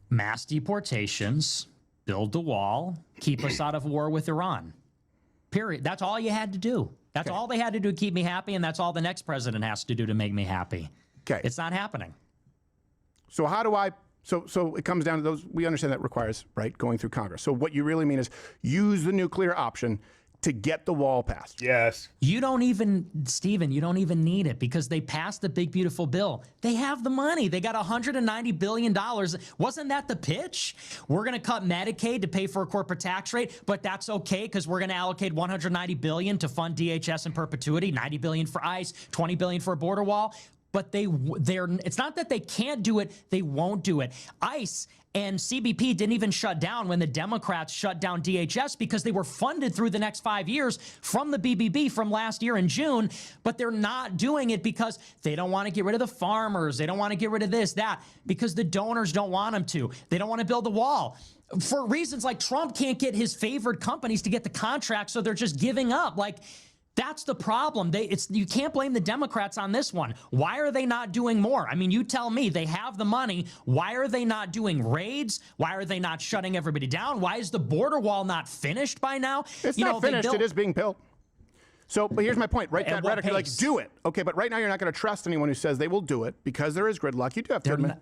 Mass deportations, build the wall, keep us out of war with Iran. Period. That's all you had to do. That's all they had to do to keep me happy, and that's all the next president has to do to make me happy. Okay. It's not happening. So how do I, so it comes down to those, we understand that requires, right, going through Congress. So what you really mean is use the nuclear option to get the wall passed. Yes. You don't even, Stephen, you don't even need it because they passed the big, beautiful bill. They have the money. They got $190 billion. Wasn't that the pitch? We're going to cut Medicaid to pay for a corporate tax rate, but that's okay because we're going to allocate $190 billion to fund DHS in perpetuity, $90 billion for ICE, $20 billion for a border wall. But it's not that they can't do it, they won't do it. ICE and CBP didn't even shut down when the Democrats shut down DHS because they were funded through the next 5 years from the BBB from last year in June, but they're not doing it because they don't want to get rid of the farmers. They don't want to get rid of this, that, because the donors don't want them to. They don't want to build a wall. For reasons like Trump can't get his favored companies to get the contract, so they're just giving up. Like, that's the problem. You can't blame the Democrats on this one. Why are they not doing more? I mean, you tell me. They have the money. Why are they not doing raids? Why are they not shutting everybody down? Why is the border wall not finished by now? It's not finished. It is being built. So, but here's my point. Right, that rhetoric, you're like, do it. Okay, but right now you're not going to trust anyone who says they will do it because there is gridlock. You do have to admit.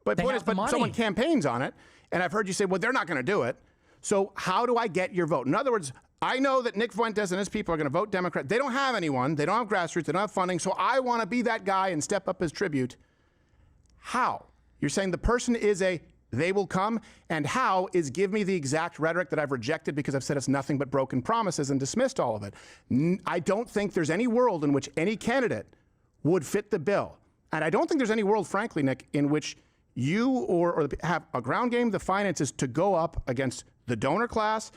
But the point is, but someone campaigns on it, and I've heard you say, well, they're not going to do it. So how do I get your vote? In other words, I know that Nick Fuentes and his people are going to vote Democrat. They don't have anyone. They don't have grassroots. They don't have funding. So I want to be that guy and step up as tribute. How? You're saying the person is they will come, and how is give me the exact rhetoric that I've rejected because I've said it's nothing but broken promises and dismissed all of it. I don't think there's any world in which any candidate would fit the bill. And I don't think there's any world, frankly, Nick, in which you or have a ground game, the finances to go up against the donor class,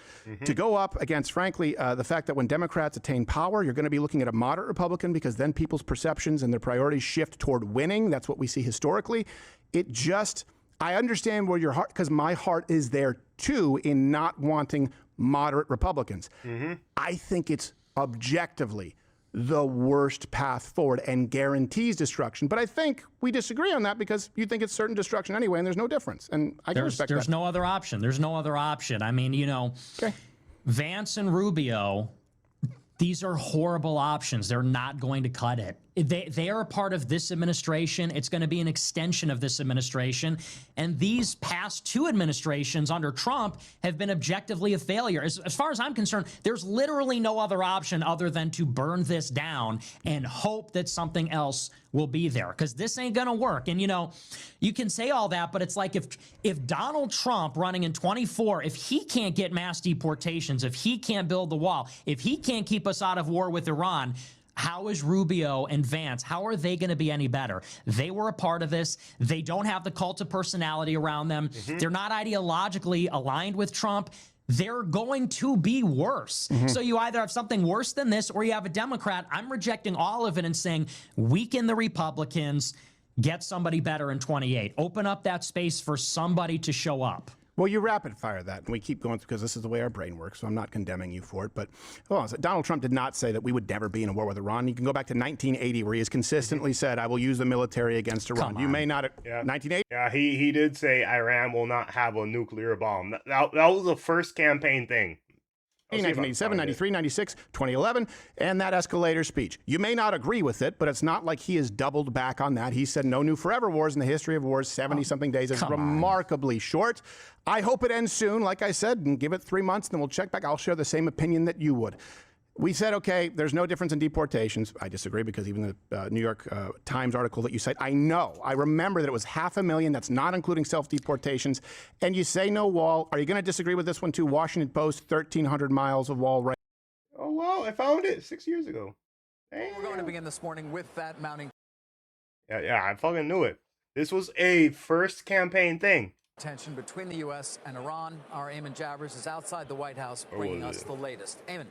to go up against, frankly, the fact that when Democrats attain power, you're going to be looking at a moderate Republican because then people's perceptions and their priorities shift toward winning. That's what we see historically. It just, I understand where your heart, because my heart is there too in not wanting moderate Republicans. I think it's objectively the worst path forward and guarantees destruction. But I think we disagree on that because you think it's certain destruction anyway, and there's no difference. And I can respect that. There's no other option. There's no other option. I mean, you know, Vance and Rubio, these are horrible options. They're not going to cut it. They are a part of this administration. It's going to be an extension of this administration. And these past two administrations under Trump have been objectively a failure. As far as I'm concerned, there's literally no other option other than to burn this down and hope that something else will be there, because this ain't going to work. And, you know, you can say all that, but it's like if Donald Trump running in 24, if he can't get mass deportations, if he can't build the wall, if he can't keep us out of war with Iran, how is Rubio and Vance, how are they going to be any better? They were a part of this. They don't have the cult of personality around them. They're not ideologically aligned with Trump. They're going to be worse. So you either have something worse than this or you have a Democrat. I'm rejecting all of it and saying weaken the Republicans, get somebody better in 28. Open up that space for somebody to show up. Well, you rapid fire that, and we keep going because this is the way our brain works, so I'm not condemning you for it. But hold on, so Donald Trump did not say that we would never be in a war with Iran. You can go back to 1980, where he has consistently said, I will use the military against Iran. You may not, 1980? Yeah, he did say Iran will not have a nuclear bomb. That was the first campaign thing. 1987, 93, 96, 2011, and that escalator speech. You may not agree with it, but it's not like he has doubled back on that. He said no new forever wars in the history of wars. 70-something days is remarkably short. I hope it ends soon, like I said, and give it 3 months, and then we'll check back. I'll share the same opinion that you would. We said, okay, there's no difference in deportations. I disagree because even the New York Times article that you cite, I remember that it was 500,000. That's not including self-deportations. And you say no wall. Are you going to disagree with this one too? Washington Post, 1,300 miles of wall right. Oh, wow. I found it 6 years ago. Damn. We're going to begin this morning with that mounting. Yeah, I fucking knew it. This was a first campaign thing. Tension between the U.S. and Iran. Our Eamon Jabbers is outside the White House bringing us the latest. Eamon.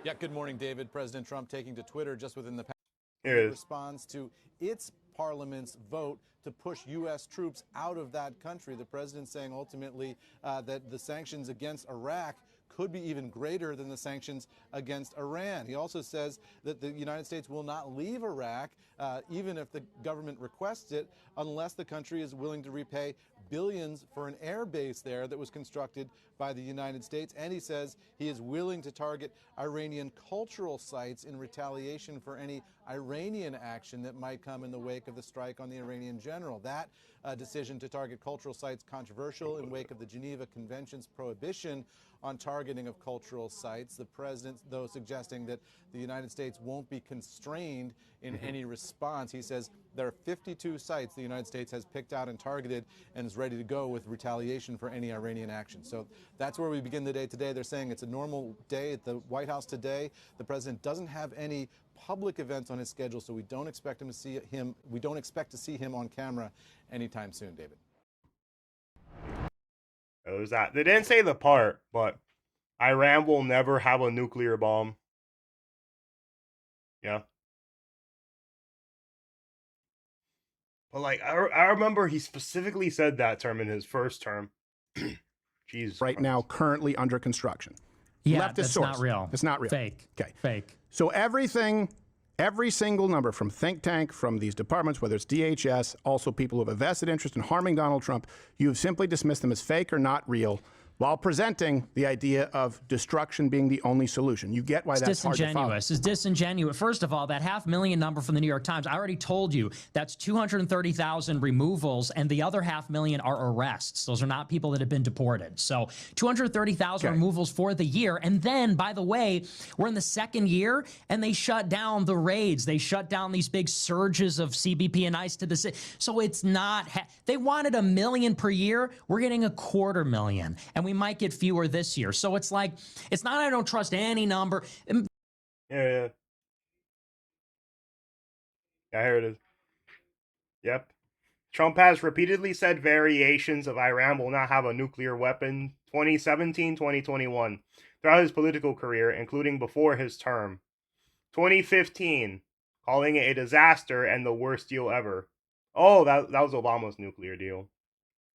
Yeah, good morning, David. President Trump taking to Twitter just within the past response to its parliament's vote to push U.S. troops out of that country. The president saying ultimately that the sanctions against Iraq could be even greater than the sanctions against Iran. He also says that the United States will not leave Iraq, even if the government requests it, unless the country is willing to repay billions for an air base there that was constructed by the United States. And he says he is willing to target Iranian cultural sites in retaliation for any Iranian action that might come in the wake of the strike on the Iranian general. That decision to target cultural sites controversial in wake of the Geneva Convention's prohibition on targeting of cultural sites. The president, though, suggesting that the United States won't be constrained in any response. He says there are 52 sites the United States has picked out and targeted and is ready to go with retaliation for any Iranian action. So that's where we begin the day today. They're saying it's a normal day at the White House today. The president doesn't have any public events on his schedule, so we don't expect to see him on camera anytime soon, David. It was that. They didn't say the part, but Iran will never have a nuclear bomb. Yeah. But like, I remember he specifically said that term in his first term. Jeez. Right now, currently under construction. Yeah, Leftist that's source. not real. It's not real. Fake. Okay. Fake. So everything, every single number from think tank, from these departments, whether it's DHS, also people who have a vested interest in harming Donald Trump, you have simply dismissed them as fake or not real, while presenting the idea of destruction being the only solution. You get why that's hard to follow. It's disingenuous. First of all, that 500,000 number from the New York Times, I already told you, that's 230,000 removals, and the other 500,000 are arrests. Those are not people that have been deported. So 230,000 removals for the year. And then, by the way, we're in the second year, and they shut down the raids. They shut down these big surges of CBP and ICE to the city. So it's not, they wanted 1 million per year. We're getting 250,000. And we might get fewer this year. So it's like, it's not I don't trust any number. Yeah, here it is. Yep. Trump has repeatedly said variations of Iran will not have a nuclear weapon 2017, 2021 throughout his political career, including before his term. 2015, calling it a disaster and the worst deal ever. Oh, that was Obama's nuclear deal.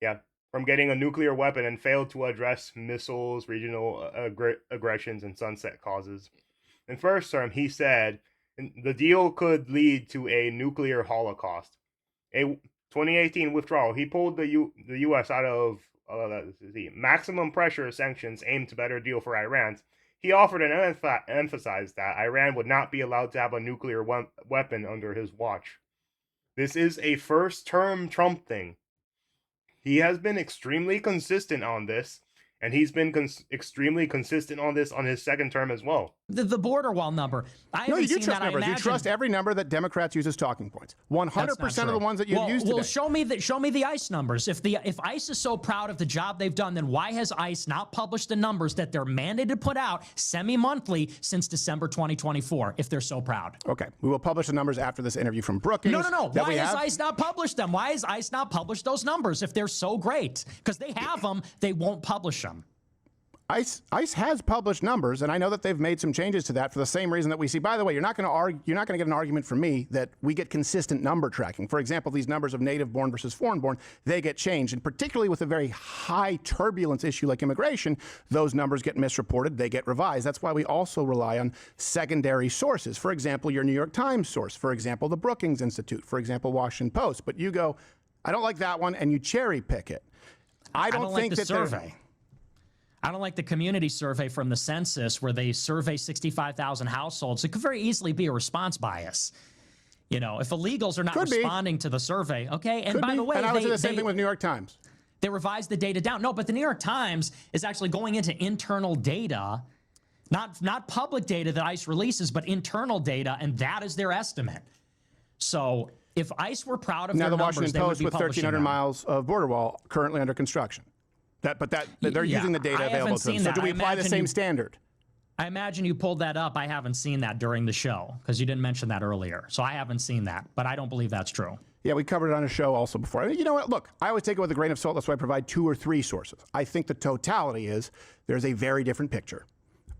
Yeah. From getting a nuclear weapon and failed to address missiles, regional aggressions, and sunset causes. In first term, he said the deal could lead to a nuclear holocaust. A 2018 withdrawal, he pulled the U.S. out of maximum pressure sanctions aimed to better deal for Iran. He offered and emphasized that Iran would not be allowed to have a nuclear weapon under his watch. This is a first-term Trump thing. He has been extremely consistent on this, and he's been extremely consistent on this on his second term as well. The border wall number. No, you do trust numbers. You trust every number that Democrats use as talking points. 100% of the ones that you've used today. Well, show me the ICE numbers. If ICE is so proud of the job they've done, then why has ICE not published the numbers that they're mandated to put out semi-monthly since December 2024, if they're so proud? Okay, we will publish the numbers after this interview from Brookings. No. Why has ICE not published them? Why has ICE not published those numbers if they're so great? Because they have them, they won't publish them. ICE has published numbers, and I know that they've made some changes to that for the same reason that we see. By the way, you're not going to get an argument from me that we get consistent number tracking. For example, these numbers of native-born versus foreign-born, they get changed, and particularly with a very high turbulence issue like immigration, those numbers get misreported, they get revised. That's why we also rely on secondary sources. For example, your New York Times source. For example, the Brookings Institute. For example, Washington Post. But you go, I don't like that one, and you cherry pick it. I don't think like the survey. I don't like the community survey from the census where they survey 65,000 households. It could very easily be a response bias. You know, if illegals are not responding to the survey, okay? And by the way, and I would say the same thing with New York Times. They revised the data down. No, but the New York Times is actually going into internal data, not public data that ICE releases, but internal data, and that is their estimate. So if ICE were proud of their numbers, now the Washington Post with 1,300 miles of border wall currently under construction. They're using the data available to them. So do we apply the same standard? I imagine you pulled that up. I haven't seen that during the show because you didn't mention that earlier. So I haven't seen that, but I don't believe that's true. Yeah, we covered it on a show also before. I mean, you know what? Look, I always take it with a grain of salt. That's why I provide 2 or 3 sources. I think the totality is there's a very different picture.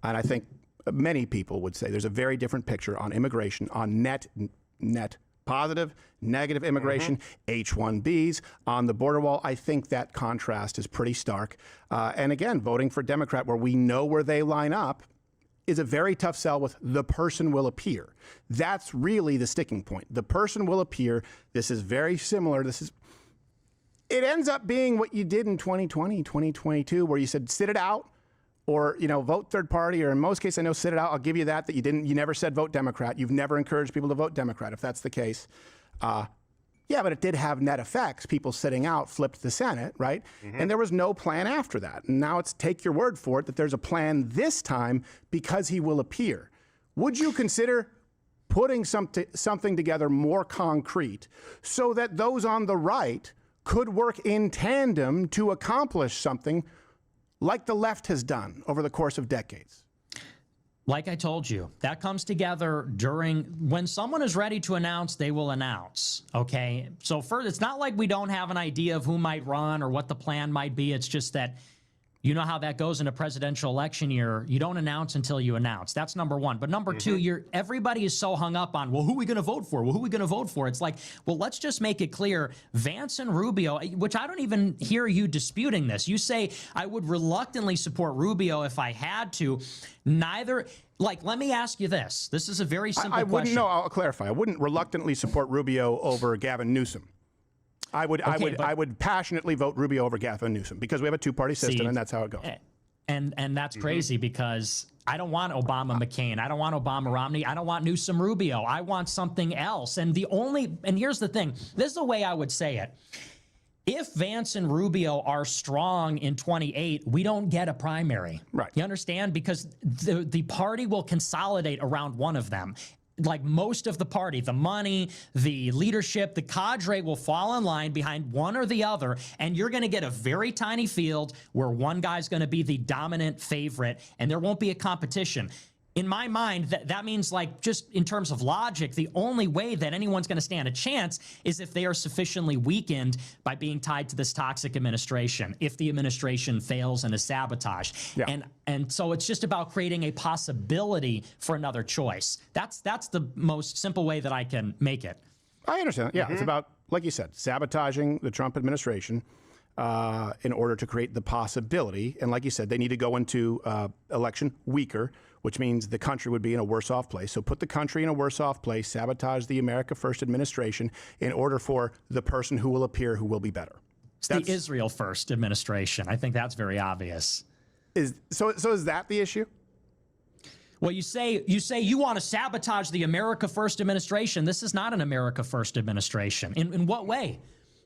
And I think many people would say there's a very different picture on immigration, on net positive, negative immigration, H-1Bs, on the border wall. I think that contrast is pretty stark. And again, voting for Democrat where we know where they line up is a very tough sell with the person will appear. That's really the sticking point. The person will appear. This is very similar. It ends up being what you did in 2020, 2022, where you said sit it out or, vote third party, or in most cases, I know sit it out. I'll give you that you never said vote Democrat. You've never encouraged people to vote Democrat, if that's the case. Yeah, but it did have net effects. People sitting out flipped the Senate, right? And there was no plan after that. And now it's take your word for it that there's a plan this time because he will appear. Would you consider putting something together more concrete so that those on the right could work in tandem to accomplish something like the left has done over the course of decades? Like I told you, that comes together when someone is ready to announce, they will announce. Okay. So first, it's not like we don't have an idea of who might run or what the plan might be. It's just that you know how that goes in a presidential election year. You don't announce until you announce. That's number one. But number two, everybody is so hung up on, well, who are we going to vote for? Well, who are we going to vote for? It's like, well, let's just make it clear. Vance and Rubio, which I don't even hear you disputing this. You say, I would reluctantly support Rubio if I had to. Let me ask you this. This is a very simple question. I'll clarify. I wouldn't reluctantly support Rubio over Gavin Newsom. I would passionately vote Rubio over Gavin Newsom because we have a two-party system, and that's how it goes. And that's crazy because I don't want Obama McCain. I don't want Obama Romney. I don't want Newsom Rubio. I want something else. And here's the thing. This is the way I would say it. If Vance and Rubio are strong in 28, we don't get a primary. Right. You understand? Because the party will consolidate around one of them. Like most of the party, the money, the leadership, the cadre will fall in line behind one or the other, and you're going to get a very tiny field where one guy's going to be the dominant favorite, and there won't be a competition. In my mind, that means, like, just in terms of logic, the only way that anyone's going to stand a chance is if they are sufficiently weakened by being tied to this toxic administration, if the administration fails and is sabotaged. Yeah. And so it's just about creating a possibility for another choice. That's the most simple way that I can make it. I understand. Yeah, it's about, like you said, sabotaging the Trump administration in order to create the possibility. And like you said, they need to go into election weaker, which means the country would be in a worse off place. So put the country in a worse off place, sabotage the America First administration in order for the person who will appear who will be better. It's the Israel First administration. I think that's very obvious. So is that the issue? Well, you say you want to sabotage the America First administration. This is not an America First administration. In what way?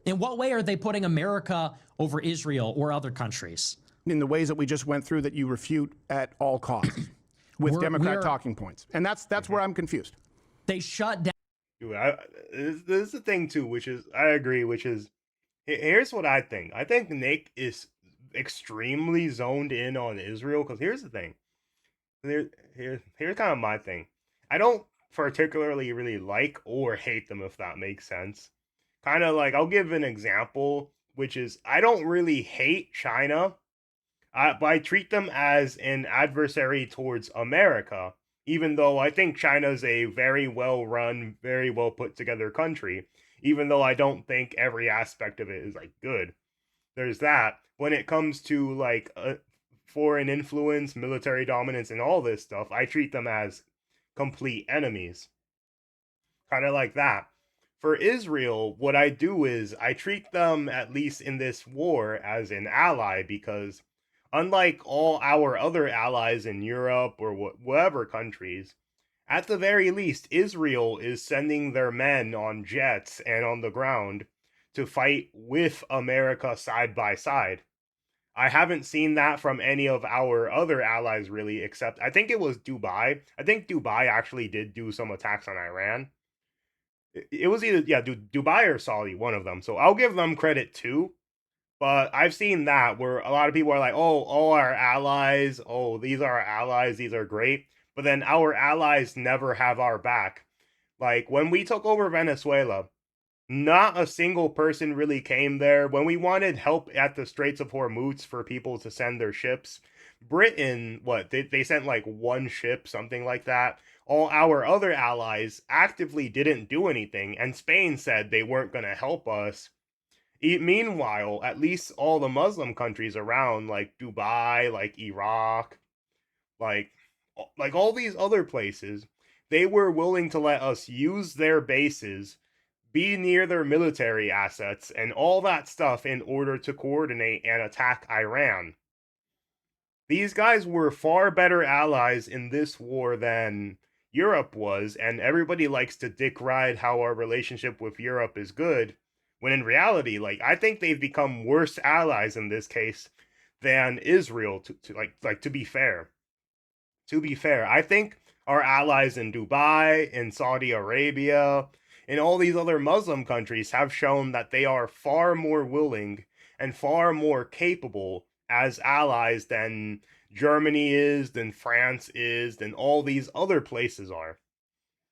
In what way are they putting America over Israel or other countries? In the ways that we just went through that you refute at all costs with Democrat talking points. And that's where I'm confused. They shut down. This is the thing, too, which is, I agree, which is, here's what I think. I think Nick is extremely zoned in on Israel, because here's the thing. Here's kind of my thing. I don't particularly really like or hate them, if that makes sense. Kind of like, I'll give an example, which is, I don't really hate China, but I treat them as an adversary towards America, even though I think China's a very well-run, very well-put-together country, even though I don't think every aspect of it is, like, good. There's that. When it comes to, like, foreign influence, military dominance, and all this stuff, I treat them as complete enemies. Kind of like that. For Israel, what I do is I treat them, at least in this war, as an ally, because unlike all our other allies in Europe or whatever countries, at the very least, Israel is sending their men on jets and on the ground to fight with America side by side. I haven't seen that from any of our other allies, really, except I think it was Dubai. I think Dubai actually did do some attacks on Iran. It was either, Dubai or Saudi, one of them. So I'll give them credit, too. But I've seen that where a lot of people are like, oh, all our allies, these are our allies, these are great. But then our allies never have our back. Like, when we took over Venezuela, not a single person really came there. When we wanted help at the Straits of Hormuz for people to send their ships, Britain, what, they sent like one ship, something like that. All our other allies actively didn't do anything, and Spain said they weren't going to help us. Meanwhile, at least all the Muslim countries around, like Dubai, like Iraq, like all these other places, they were willing to let us use their bases, be near their military assets, and all that stuff in order to coordinate and attack Iran. These guys were far better allies in this war than Europe was, and everybody likes to dick ride how our relationship with Europe is good, when in reality, like, I think they've become worse allies in this case than Israel, to be fair. To be fair, I think our allies in Dubai, in Saudi Arabia, in all these other Muslim countries have shown that they are far more willing and far more capable as allies than Germany is, than France is, than all these other places are.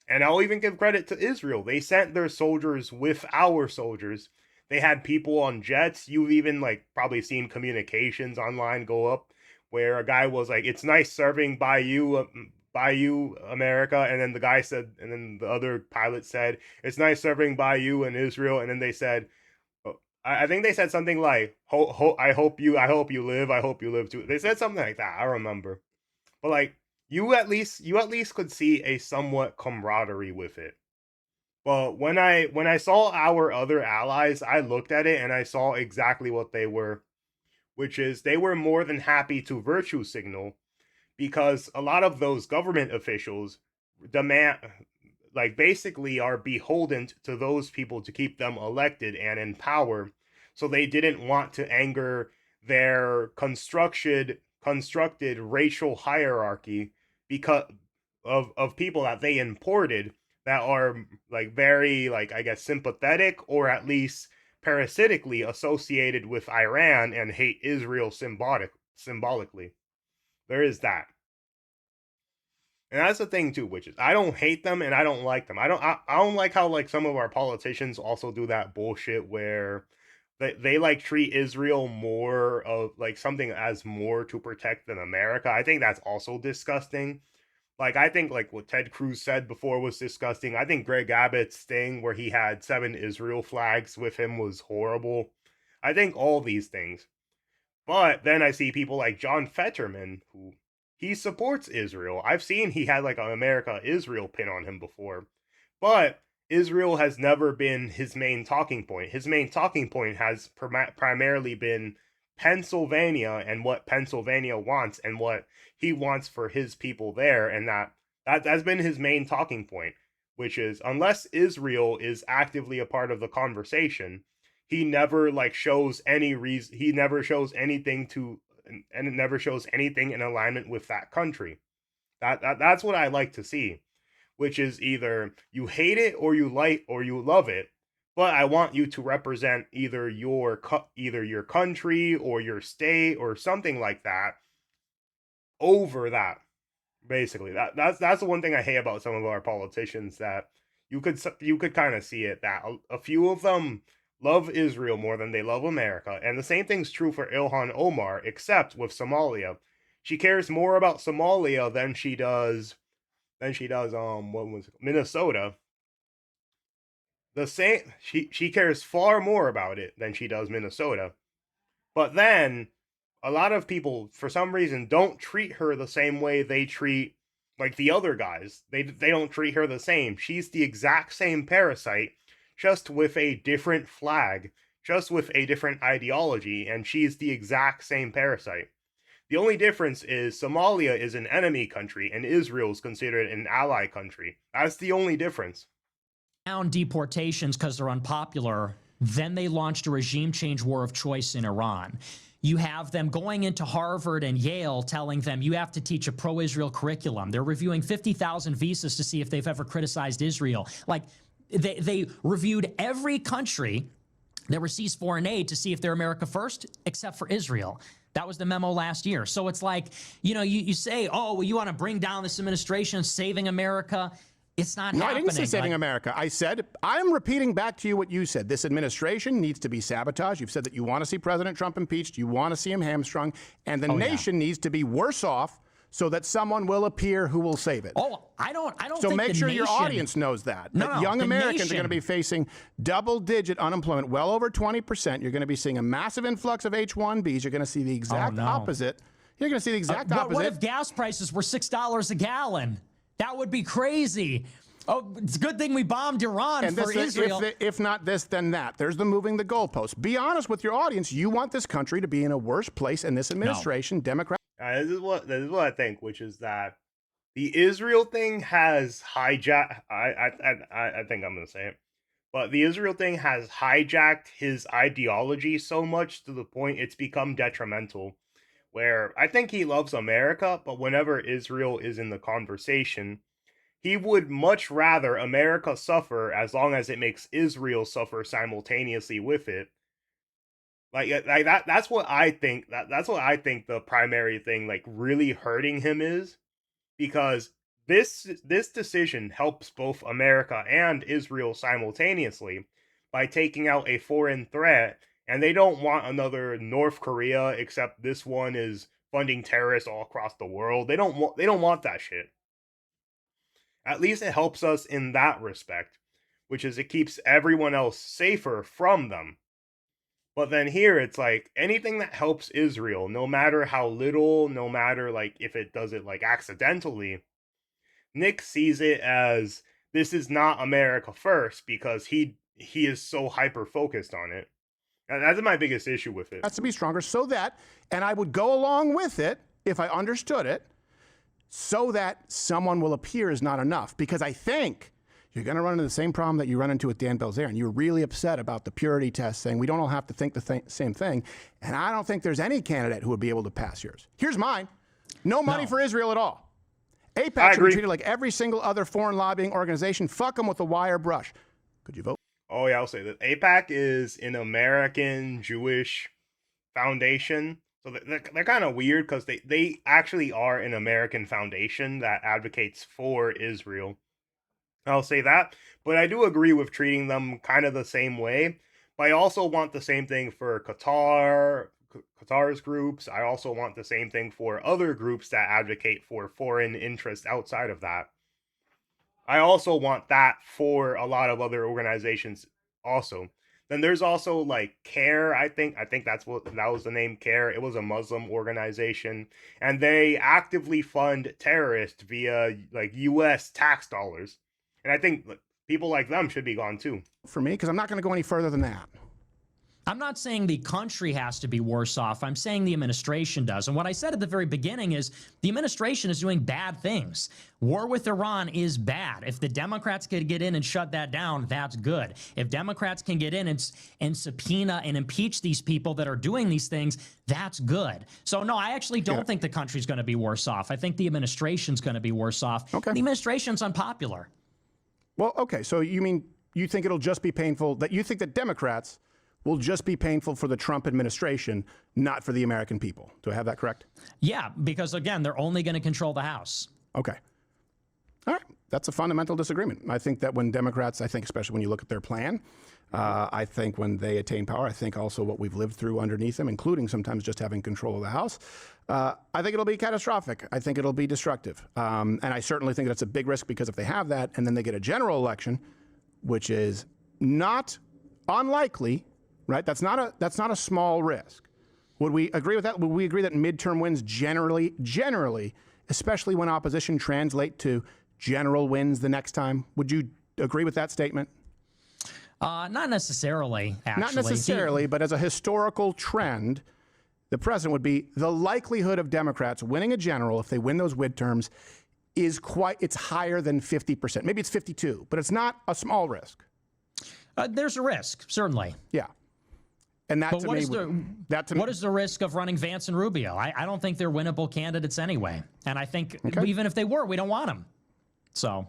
And I'll even give credit to Israel. They sent their soldiers with our soldiers. They had people on jets. You've even like probably seen communications online go up where a guy was like, "It's nice serving by you, America," and then the guy said, and then the other pilot said, "It's nice serving by you in Israel," and then they said, I think they said something like, I hope you live too. They said something like that. I remember, but like you at least could see a somewhat camaraderie with it. But when I saw our other allies, I looked at it and I saw exactly what they were, which is they were more than happy to virtue signal, because a lot of those government officials demand, like, basically are beholden to those people to keep them elected and in power. So they didn't want to anger their constructed racial hierarchy because of people that they imported that are like very, like, I guess, sympathetic or at least parasitically associated with Iran and hate Israel symbolically. There is that. And that's the thing too, which is I don't hate them and I don't like them. I don't like how like some of our politicians also do that bullshit where they like treat Israel more of like something as more to protect than America. I think that's also disgusting. Like, I think like what Ted Cruz said before was disgusting. I think Greg Abbott's thing where he had 7 Israel flags with him was horrible. I think all these things. But then I see people like John Fetterman, who he supports Israel. I've seen he had like an America Israel pin on him before. But Israel has never been his main talking point. His main talking point has primarily been Pennsylvania and what Pennsylvania wants and what he wants for his people there. And that's been his main talking point, which is unless Israel is actively a part of the conversation, he never like shows any reason. He never shows anything to, and it never shows anything in alignment with that country. That's what I like to see, which is either you hate it or you like or you love it, but I want you to represent either your country or your state or something like that over that. Basically, that's the one thing I hate about some of our politicians, that you could kind of see it that a few of them love Israel more than they love America, and the same thing's true for Ilhan Omar, except with Somalia. She cares more about Somalia than she does what was it? Minnesota. The same, she cares far more about it than she does Minnesota. But then a lot of people for some reason don't treat her the same way they treat like the other guys. They don't treat her the same. She's the exact same parasite, just with a different flag, just with a different ideology, and she's the exact same parasite. The only difference is Somalia is an enemy country and Israel is considered an ally country. That's the only difference. Down deportations because they're unpopular. Then they launched a regime change war of choice in Iran. You have them going into Harvard and Yale telling them you have to teach a pro-Israel curriculum. They're reviewing 50,000 visas to see if they've ever criticized Israel. Like, they reviewed every country that receives foreign aid to see if they're America first, except for Israel. That was the memo last year. So it's like, you say, oh, well, you want to bring down this administration, saving America. It's not No, happening. I didn't say saving America. I said, I'm repeating back to you what you said. This administration needs to be sabotaged. You've said that you want to see President Trump impeached. You want to see him hamstrung. And the nation needs to be worse off so that someone will appear who will save it. Oh, I don't So think make sure your audience knows that. That young Americans are going to be facing double-digit unemployment, well over 20%. You're going to be seeing a massive influx of H-1Bs. You're going to see the exact opposite. You're going to see the exact opposite. What if gas prices were $6 a gallon? That would be crazy. Oh, it's a good thing we bombed Iran and for Israel. If not this, then that. There's the moving the goalposts. Be honest with your audience. You want this country to be in a worse place, and this administration, Democrat. This is what I think, which is that the Israel thing has hijacked. I think I'm going to say it, but the Israel thing has hijacked his ideology so much to the point it's become detrimental. Where I think he loves America, but whenever Israel is in the conversation, he would much rather America suffer as long as it makes Israel suffer simultaneously with it. Like that. That's what I think. That's what I think the primary thing, like, really hurting him is, because this decision helps both America and Israel simultaneously by taking out a foreign threat. And they don't want another North Korea, except this one is funding terrorists all across the world. They don't want that shit. At least it helps us in that respect, which is it keeps everyone else safer from them. But then here it's like anything that helps Israel, no matter how little, no matter like if it does it like accidentally, Nick sees it as this is not America first because he is so hyper focused on it. That's my biggest issue with it. Has to be stronger so that, and I would go along with it if I understood it, so that someone will appear is not enough. Because I think you're going to run into the same problem that you run into with Dan Bilzerian. You're really upset about the purity test, saying we don't all have to think the same thing. And I don't think there's any candidate who would be able to pass yours. Here's mine. No money for Israel at all. AIPAC should be treated like every single other foreign lobbying organization. Fuck them with a wire brush. Could you vote? Oh, yeah, I'll say that. AIPAC is an American Jewish foundation. So they're kind of weird because they actually are an American foundation that advocates for Israel. I'll say that. But I do agree with treating them kind of the same way. But I also want the same thing for Qatar's groups. I also want the same thing for other groups that advocate for foreign interests outside of that. I also want that for a lot of other organizations also. Then there's also like CARE, I think that was the name, CARE. It was a Muslim organization, and they actively fund terrorists via like US tax dollars. And I think people like them should be gone too. For me, because I'm not going to go any further than that. I'm not saying the country has to be worse off. I'm saying the administration does. And what I said at the very beginning is the administration is doing bad things. War with Iran is bad. If the Democrats could get in and shut that down, that's good. If Democrats can get in and subpoena and impeach these people that are doing these things, that's good. So, no, I actually don't think the country's going to be worse off. I think the administration's going to be worse off. Okay. The administration's unpopular. Well, okay. So you mean you think it'll just be painful, that you think that Democrats will just be painful for the Trump administration, not for the American people. Do I have that correct? Yeah, because, again, they're only going to control the House. Okay. All right. That's a fundamental disagreement. I think that when Democrats, I think especially when you look at their plan, I think when they attain power, I think also what we've lived through underneath them, including sometimes just having control of the House, I think it'll be catastrophic. I think it'll be destructive. And I certainly think that's a big risk because if they have that and then they get a general election, which is not unlikely, right? That's not a small risk. Would we agree with that? Would we agree that midterm wins generally, especially when opposition translate to general wins the next time? Would you agree with that statement? Not necessarily, actually. Not necessarily, but as a historical trend, the precedent would be the likelihood of Democrats winning a general, if they win those midterms, it's higher than 50%. Maybe it's 52, but it's not a small risk. There's a risk, certainly. Yeah. And that, to me, what is the risk of running Vance and Rubio? I don't think they're winnable candidates anyway. And I think even if they were, we don't want them. So.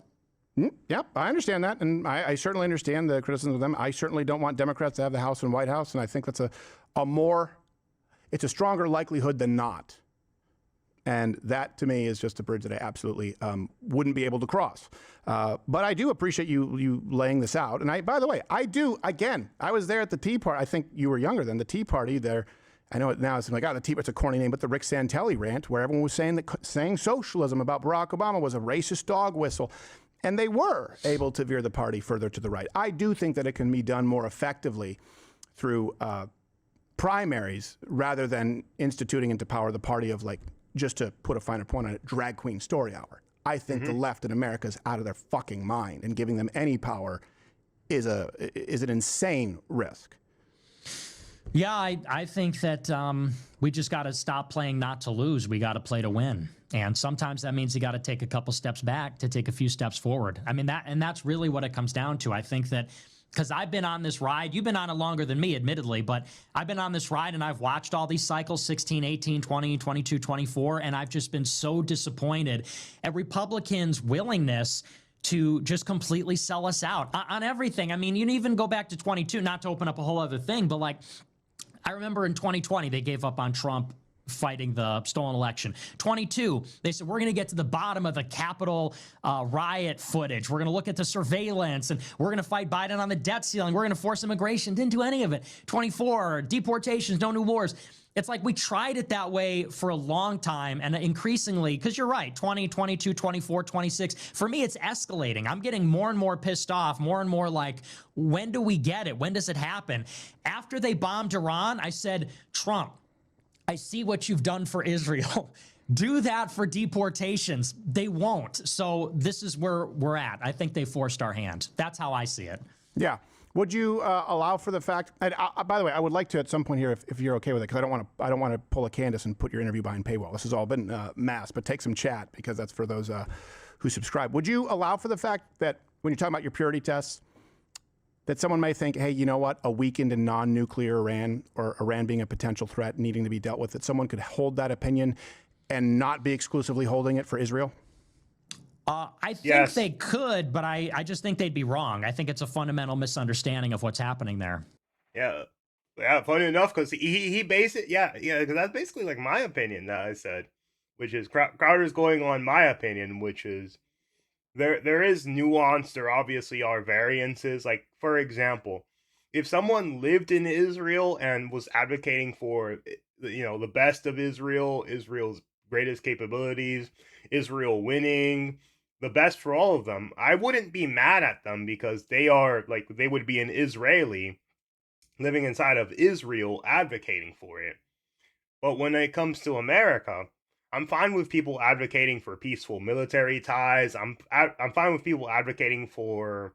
Yep, I understand that. And I certainly understand the criticism of them. I certainly don't want Democrats to have the House and White House. And I think that's it's a stronger likelihood than not. And that, to me, is just a bridge that I absolutely wouldn't be able to cross. But I do appreciate you laying this out. And by the way, I do, again, I was there at the Tea Party. I think you were younger than the Tea Party there. I know it now. It's like, the Tea Party, it's a corny name, but the Rick Santelli rant, where everyone was saying that saying socialism about Barack Obama was a racist dog whistle. And they were able to veer the party further to the right. I do think that it can be done more effectively through primaries rather than instituting into power the party of, like, just to put a finer point on it, drag queen story hour. I think the left in America is out of their fucking mind, and giving them any power is an insane risk. Yeah, I think that we just got to stop playing not to lose. We got to play to win. And sometimes that means you got to take a couple steps back to take a few steps forward. I mean, that's really what it comes down to. I think that because I've been on this ride, you've been on it longer than me, admittedly, but I've been on this ride and I've watched all these cycles, 16, 18, 20, 22, 24, and I've just been so disappointed at Republicans' willingness to just completely sell us out on everything. I mean, you can even go back to 22, not to open up a whole other thing, but like, I remember in 2020, they gave up on Trump fighting the stolen election. 22, they said, we're going to get to the bottom of the Capitol riot footage. We're going to look at the surveillance, and we're going to fight Biden on the debt ceiling. We're going to force immigration. Didn't do any of it. 24, deportations, no new wars. It's like we tried it that way for a long time, and increasingly, because you're right, 20, 22, 24, 26, for me, it's escalating. I'm getting more and more pissed off, more and more like, when do we get it? When does it happen? After they bombed Iran, I said, Trump, I see what you've done for Israel. Do that for deportations. They won't. So this is where we're at. I think they forced our hand. That's how I see it. Yeah. Would you allow for the fact? And by the way, I would like to at some point here, if you're okay with it, because I don't want to pull a Candace and put your interview behind paywall. This has all been masked, but take some chat because that's for those who subscribe. Would you allow for the fact that when you're talking about your purity tests, that someone may think, hey, you know what, a weakened and non-nuclear Iran, or Iran being a potential threat needing to be dealt with, that someone could hold that opinion and not be exclusively holding it for Israel? I think they could, but I just think they'd be wrong. I think it's a fundamental misunderstanding of what's happening there. Yeah, funny enough, because he based it, because that's basically like my opinion that I said, which is Crowder's going on my opinion, which is there is nuance. There obviously are variances. Like, for example, if someone lived in Israel and was advocating for, the best of Israel, Israel's greatest capabilities, Israel winning, the best for all of them, I wouldn't be mad at them because they would be an Israeli living inside of Israel advocating for it. But when it comes to America, I'm fine with people advocating for peaceful military ties. I'm fine with people advocating for,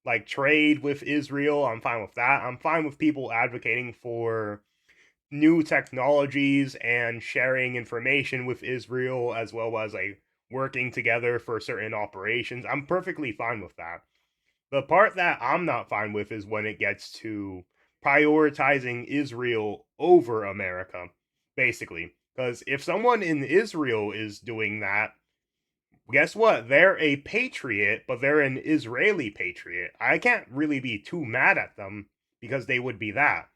like, trade with Israel. I'm fine with that. I'm fine with people advocating for new technologies and sharing information with Israel, as well as, like, working together for certain operations. I'm perfectly fine with that. The part that I'm not fine with is when it gets to prioritizing Israel over America, basically. Because if someone in Israel is doing that, guess what? They're a patriot, but they're an Israeli patriot. I can't really be too mad at them because they would be that.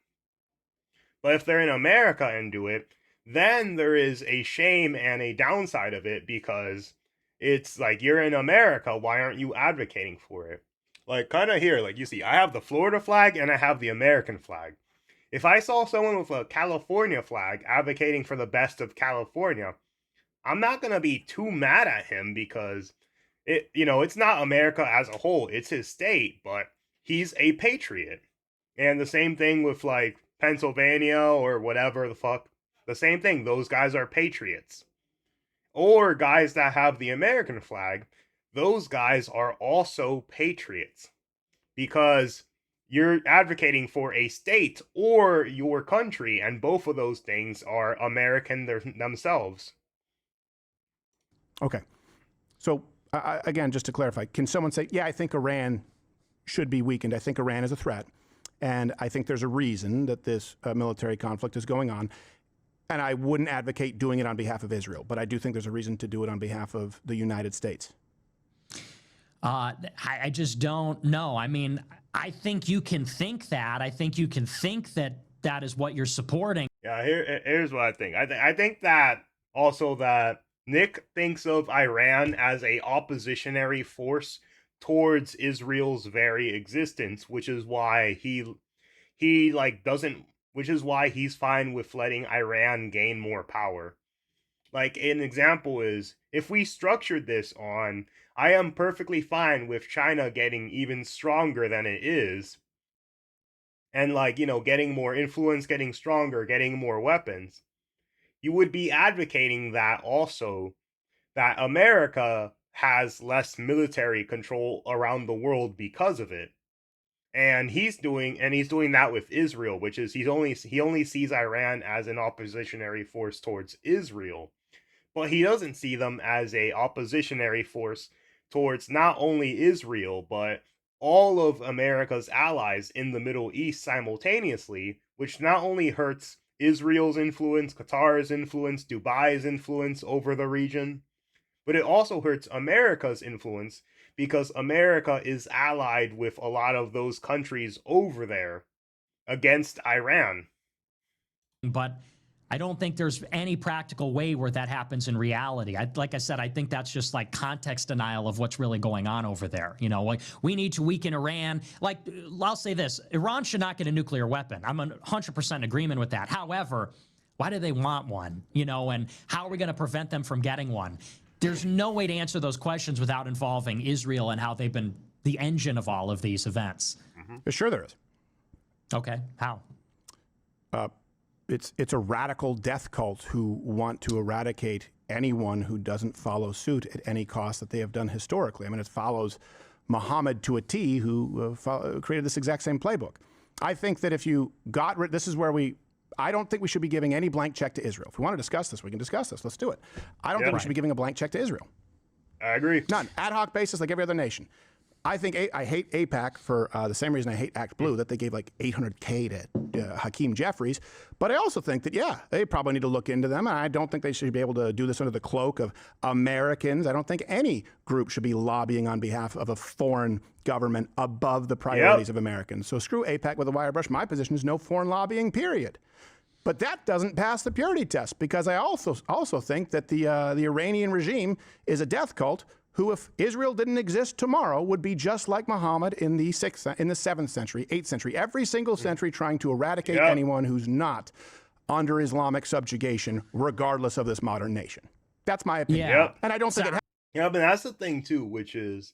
But if they're in America and do it, then there is a shame and a downside of it, because it's like, you're in America, why aren't you advocating for it? Like, kind of here, like, you see, I have the Florida flag and I have the American flag. If I saw someone with a California flag advocating for the best of California, I'm not going to be too mad at him, because it's not America as a whole, it's his state, but he's a patriot. And the same thing with, like, Pennsylvania or whatever the fuck. The same thing, those guys are patriots. Or guys that have the American flag, those guys are also patriots, because you're advocating for a state or your country, and both of those things are American themselves. Okay. So, again, just to clarify, can someone say, yeah, I think Iran should be weakened. I think Iran is a threat. And I think there's a reason that this military conflict is going on. And I wouldn't advocate doing it on behalf of Israel, but I do think there's a reason to do it on behalf of the United States. I just don't know. I mean, I think you can think that. I think you can think that that is what you're supporting. Yeah, here's what I think. I think that Also, that Nick thinks of Iran as a oppositionary force towards Israel's very existence, which is why he like doesn't which is why he's fine with letting Iran gain more power. Like an example is if we structured this on I am perfectly fine with China getting even stronger than it is and like, getting more influence, getting stronger, getting more weapons. You would be advocating that also that America has less military control around the world because of it. And he's doing that with Israel, which is he only sees Iran as an oppositionary force towards Israel, but he doesn't see them as a oppositionary force towards not only Israel but all of America's allies in the Middle East simultaneously, which not only hurts Israel's influence, Qatar's influence, Dubai's influence over the region, but it also hurts America's influence because America is allied with a lot of those countries over there against Iran. But I don't think there's any practical way where that happens in reality. Like I said, I think that's just like context denial of what's really going on over there. Like we need to weaken Iran. Like, I'll say this, Iran should not get a nuclear weapon. I'm 100% in agreement with that. However, why do they want one? And how are we going to prevent them from getting one? There's no way to answer those questions without involving Israel and how they've been the engine of all of these events. Sure there is. Okay, how? It's a radical death cult who want to eradicate anyone who doesn't follow suit at any cost that they have done historically. I mean, it follows Muhammad to a T, who created this exact same playbook. I think that if you got rid, this is where I don't think we should be giving any blank check to Israel. If we want to discuss this, we can discuss this. Let's do it. I don't think we should be giving a blank check to Israel. I agree. None. Ad hoc basis like every other nation. I think I hate AIPAC for the same reason I hate Act Blue, that they gave like $800K to Hakeem Jeffries. But I also think that, they probably need to look into them. And I don't think they should be able to do this under the cloak of Americans. I don't think any group should be lobbying on behalf of a foreign government above the priorities of Americans. So screw AIPAC with a wire brush. My position is no foreign lobbying, period. But that doesn't pass the purity test, because I also think that the Iranian regime is a death cult who, if Israel didn't exist tomorrow, would be just like Muhammad in the 7th century, 8th century, every single century trying to eradicate anyone who's not under Islamic subjugation, regardless of this modern nation. That's my opinion. And I don't think it happens. Yeah, but that's the thing too, which is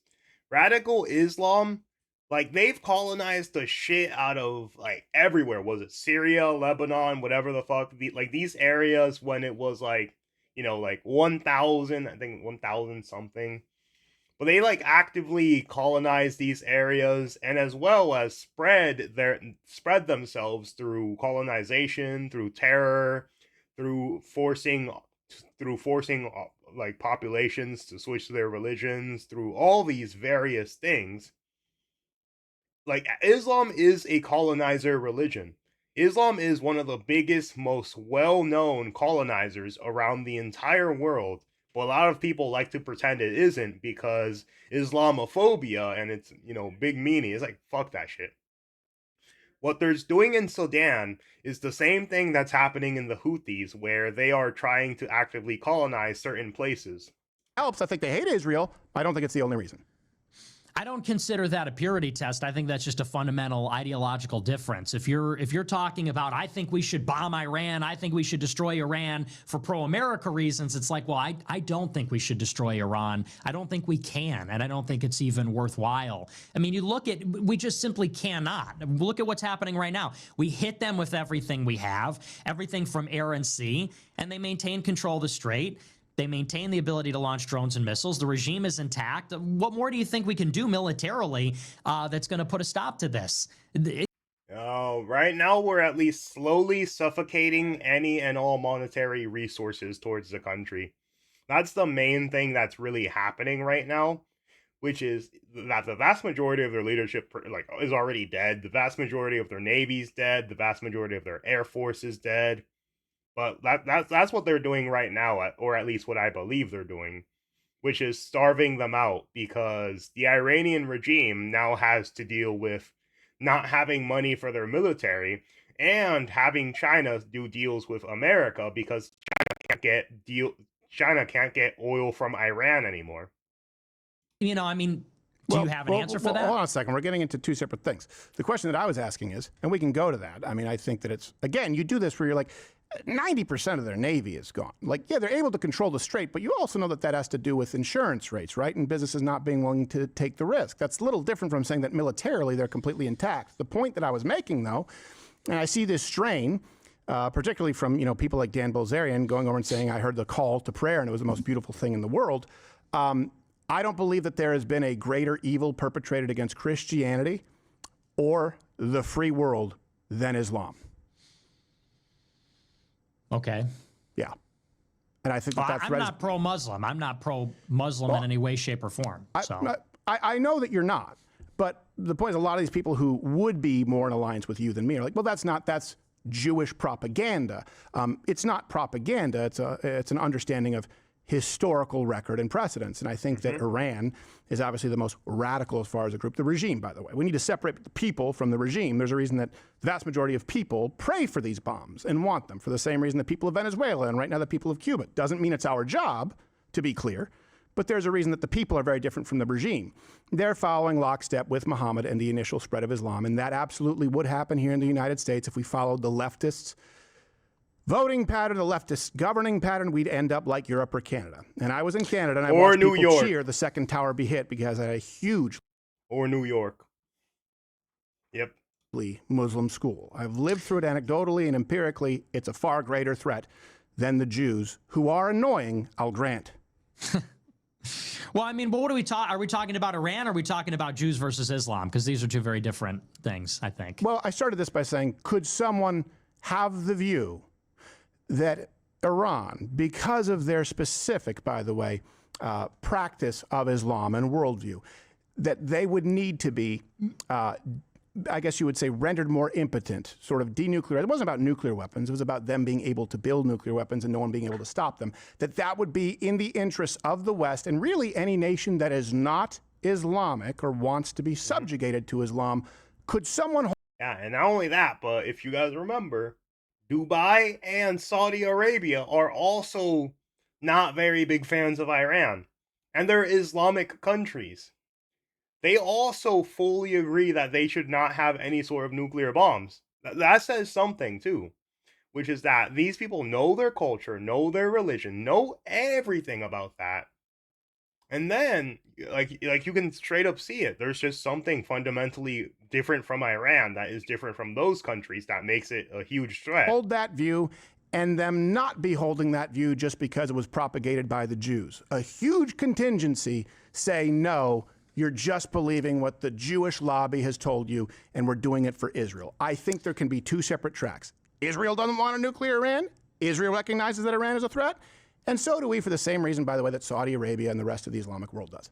radical Islam, like they've colonized the shit out of like everywhere. Was it Syria, Lebanon, whatever the fuck? Like these areas when it was like, like 1,000, I think 1,000 something. But they like actively colonize these areas, and as well as spread themselves through colonization, through terror, through forcing like populations to switch their religions, through all these various things. Like Islam is a colonizer religion. Islam is one of the biggest, most well-known colonizers around the entire world. But a lot of people like to pretend it isn't because Islamophobia and its, big meaning is like, fuck that shit. What they're doing in Sudan is the same thing that's happening in the Houthis, where they are trying to actively colonize certain places. Helps. I think they hate Israel. I don't think it's the only reason. I don't consider that a purity test. I think that's just a fundamental ideological difference. If you're talking about, I think we should bomb Iran, I think we should destroy Iran for pro-America reasons, it's like, well, I don't think we should destroy Iran. I don't think we can, and I don't think it's even worthwhile. I mean, we just simply cannot. Look at what's happening right now. We hit them with everything we have, everything from air and sea, and they maintain control of the strait. They maintain the ability to launch drones and missiles. The regime is intact. What more do you think we can do militarily that's going to put a stop to this? Right now we're at least slowly suffocating any and all monetary resources towards the country. That's the main thing that's really happening right now, which is that the vast majority of their leadership is already dead. The vast majority of their navy's dead. The vast majority of their air force is dead. But that's what they're doing right now, or at least what I believe they're doing, which is starving them out, because the Iranian regime now has to deal with not having money for their military and having China do deals with America, because China China can't get oil from Iran anymore. You know, I mean, do you have an answer for that? Hold on a second. We're getting into two separate things. The question that I was asking is, and we can go to that. I mean, I think that it's, again, you do this where you're like, 90% of their Navy is gone. Like, yeah, they're able to control the strait, but you also know that that has to do with insurance rates, right? And businesses not being willing to take the risk. That's a little different from saying that militarily they're completely intact. The point that I was making, though, and I see this strain, particularly from, you know, people like Dan Bilzerian going over and saying, I heard the call to prayer and it was the most beautiful thing in the world. I don't believe that there has been a greater evil perpetrated against Christianity or the free world than Islam. Okay. Yeah. And I think that I'm not pro-Muslim. I'm not pro-Muslim in any way, shape, or form. So. I know that you're not. But the point is, a lot of these people who would be more in alliance with you than me are like, well, that's Jewish propaganda. It's not propaganda. It's an understanding of historical record and precedence. And I think that Iran is obviously the most radical as far as a group. The regime, by the way. We need to separate the people from the regime. There's a reason that the vast majority of people pray for these bombs and want them for the same reason the people of Venezuela and right now the people of Cuba. Doesn't mean it's our job, to be clear, but there's a reason that the people are very different from the regime. They're following lockstep with Muhammad and the initial spread of Islam, and that absolutely would happen here in the United States if we followed the leftists' voting pattern, the leftist governing pattern. We'd end up like Europe or Canada. And I was in Canada, and I watched people cheer the second tower be hit because I had a huge... Or New York. Yep. Muslim school. I've lived through it anecdotally and empirically. It's a far greater threat than the Jews, who are annoying, I'll grant. Well, I mean, but what are we talking? Are we talking about Iran? Or are we talking about Jews versus Islam? Because these are two very different things, I think. Well, I started this by saying, could someone have the view that Iran, because of their specific, by the way, practice of Islam and worldview, that they would need to be, I guess you would say, rendered more impotent, sort of denuclearized. It wasn't about nuclear weapons. It was about them being able to build nuclear weapons and no one being able to stop them. That would be in the interests of the West and really any nation that is not Islamic or wants to be subjugated to Islam. Could someone... Yeah, and not only that, but if you guys remember, Dubai and Saudi Arabia are also not very big fans of Iran. And they're Islamic countries. They also fully agree that they should not have any sort of nuclear bombs. That says something, too. Which is that these people know their culture, know their religion, know everything about that. And then, like you can straight up see it. There's just something fundamentally different from Iran that is different from those countries that makes it a huge threat. Hold that view, and them not be holding that view just because it was propagated by the Jews. A huge contingency say, no, you're just believing what the Jewish lobby has told you, and we're doing it for Israel. I think there can be two separate tracks. Israel doesn't want a nuclear Iran. Israel recognizes that Iran is a threat. And so do we, for the same reason, by the way, that Saudi Arabia and the rest of the Islamic world does.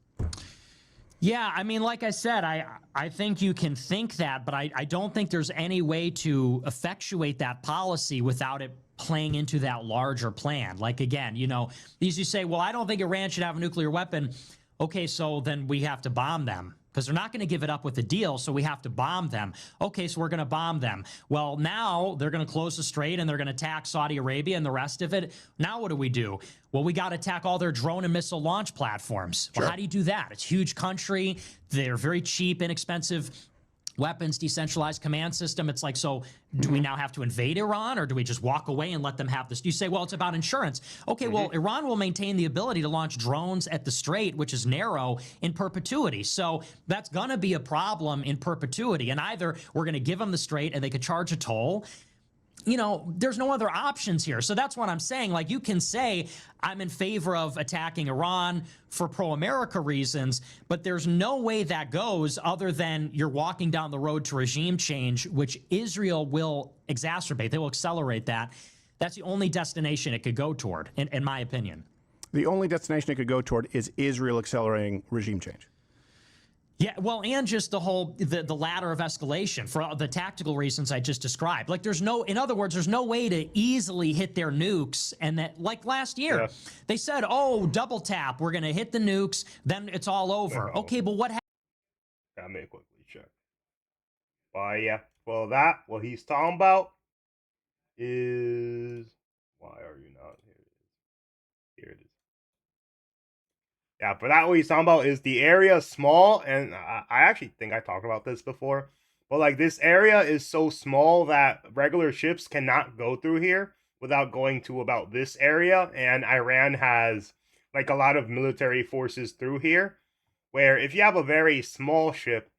Yeah, I mean, like I said, I think you can think that, but I don't think there's any way to effectuate that policy without it playing into that larger plan. Like, again, you know, these you say, well, I don't think Iran should have a nuclear weapon. Okay, so then we have to bomb them because they're not going to give it up with a deal, so we have to bomb them. Okay, so we're going to bomb them. Well, now they're going to close the strait and they're going to attack Saudi Arabia and the rest of it. Now what do? Well, we got to attack all their drone and missile launch platforms. Sure. Well, how do you do that? It's a huge country. They're very cheap, inexpensive weapons, decentralized command system. It's like, so do we now have to invade Iran or do we just walk away and let them have this? You say, well, it's about insurance. Okay, well, Iran will maintain the ability to launch drones at the strait, which is narrow, in perpetuity. So that's going to be a problem in perpetuity. And either we're going to give them the strait and they could charge a toll. You know, there's no other options here. So that's what I'm saying. Like, you can say, I'm in favor of attacking Iran for pro-America reasons, but there's no way that goes other than you're walking down the road to regime change, which Israel will exacerbate. They will accelerate that. That's the only destination it could go toward, in my opinion. The only destination it could go toward is Israel accelerating regime change. Yeah, well, and just the whole, the ladder of escalation for the tactical reasons I just described. Like, there's no, in other words, there's no way to easily hit their nukes. And that, like last year, they said, oh, double tap, we're going to hit the nukes, then it's all over. Okay, but what happened? Let me quickly check. Yeah, well, what he's talking about is, why are you not here? Yeah, but that what he's talking about is the area small, and I actually think I talked about this before. But like this area is so small that regular ships cannot go through here without going to about this area, and Iran has like a lot of military forces through here, where if you have a very small ship,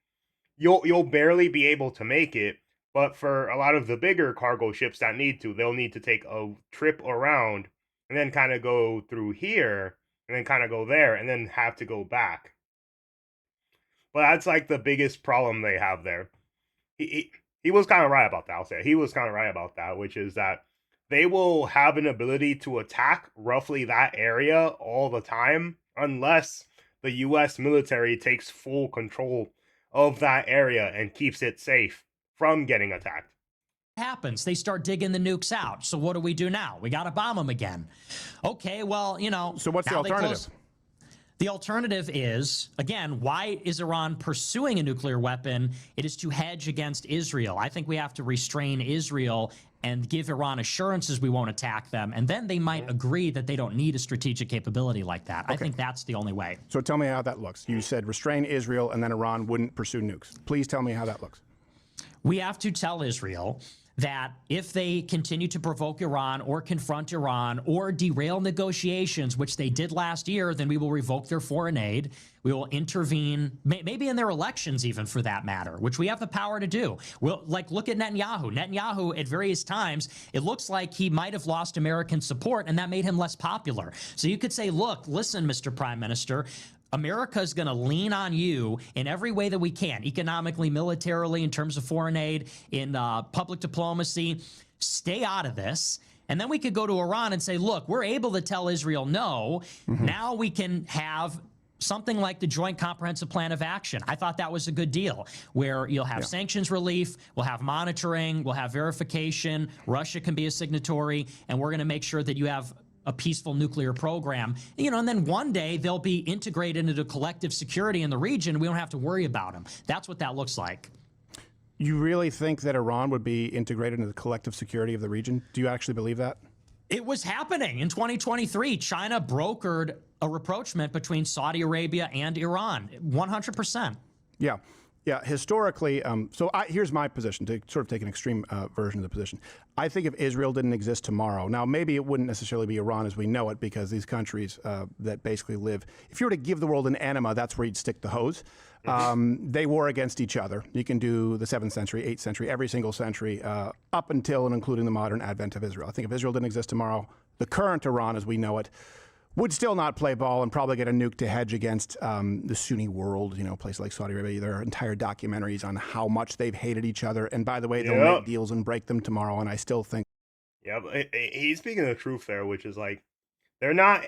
you'll barely be able to make it. But for a lot of the bigger cargo ships that need to, they'll need to take a trip around and then kind of go through here and then kind of go there and then have to go back. But that's like the biggest problem they have there. He was kind of right about that. I'll say he was kind of right about that, which is that they will have an ability to attack roughly that area all the time unless the U.S. military takes full control of that area and keeps it safe from getting attacked. Happens, they start digging the nukes out. So what do we do now? We got to bomb them again. Okay, well, So what's the alternative? The alternative is, again, why is Iran pursuing a nuclear weapon? It is to hedge against Israel. I think we have to restrain Israel and give Iran assurances we won't attack them. And then they might agree that they don't need a strategic capability like that. Okay. I think that's the only way. So tell me how that looks. You said restrain Israel and then Iran wouldn't pursue nukes. Please tell me how that looks. We have to tell Israel that if they continue to provoke Iran or confront Iran or derail negotiations, which they did last year, then we will revoke their foreign aid. We will intervene, maybe in their elections even for that matter, which we have the power to do. We'll look at Netanyahu. Netanyahu at various times, it looks like he might have lost American support and that made him less popular. So you could say, look, listen, Mr. Prime Minister, America is going to lean on you in every way that we can, economically, militarily, in terms of foreign aid, in public diplomacy. Stay out of this. And then we could go to Iran and say, look, we're able to tell Israel no. Now we can have something like the Joint Comprehensive Plan of Action. I thought that was a good deal, where you'll have sanctions relief, we'll have monitoring, we'll have verification, Russia can be a signatory, and we're going to make sure that you have a peaceful nuclear program, and then one day they'll be integrated into collective security in the region. We don't have to worry about them. That's what that looks like. You really think that Iran would be integrated into the collective security of the region? Do you actually believe that? It was happening in 2023. China brokered a rapprochement between Saudi Arabia and Iran, 100%. Yeah. Yeah, historically, here's my position, to sort of take an extreme version of the position. I think if Israel didn't exist tomorrow, now maybe it wouldn't necessarily be Iran as we know it, because these countries that basically live, if you were to give the world an enema, that's where you'd stick the hose. They war against each other. You can do the 7th century, 8th century, every single century, up until and including the modern advent of Israel. I think if Israel didn't exist tomorrow, the current Iran as we know it would still not play ball and probably get a nuke to hedge against the Sunni world, places like Saudi Arabia. There are entire documentaries on how much they've hated each other. And by the way, they'll make deals and break them tomorrow. And I still think. Yeah, but he's speaking the truth there, which is like, they're not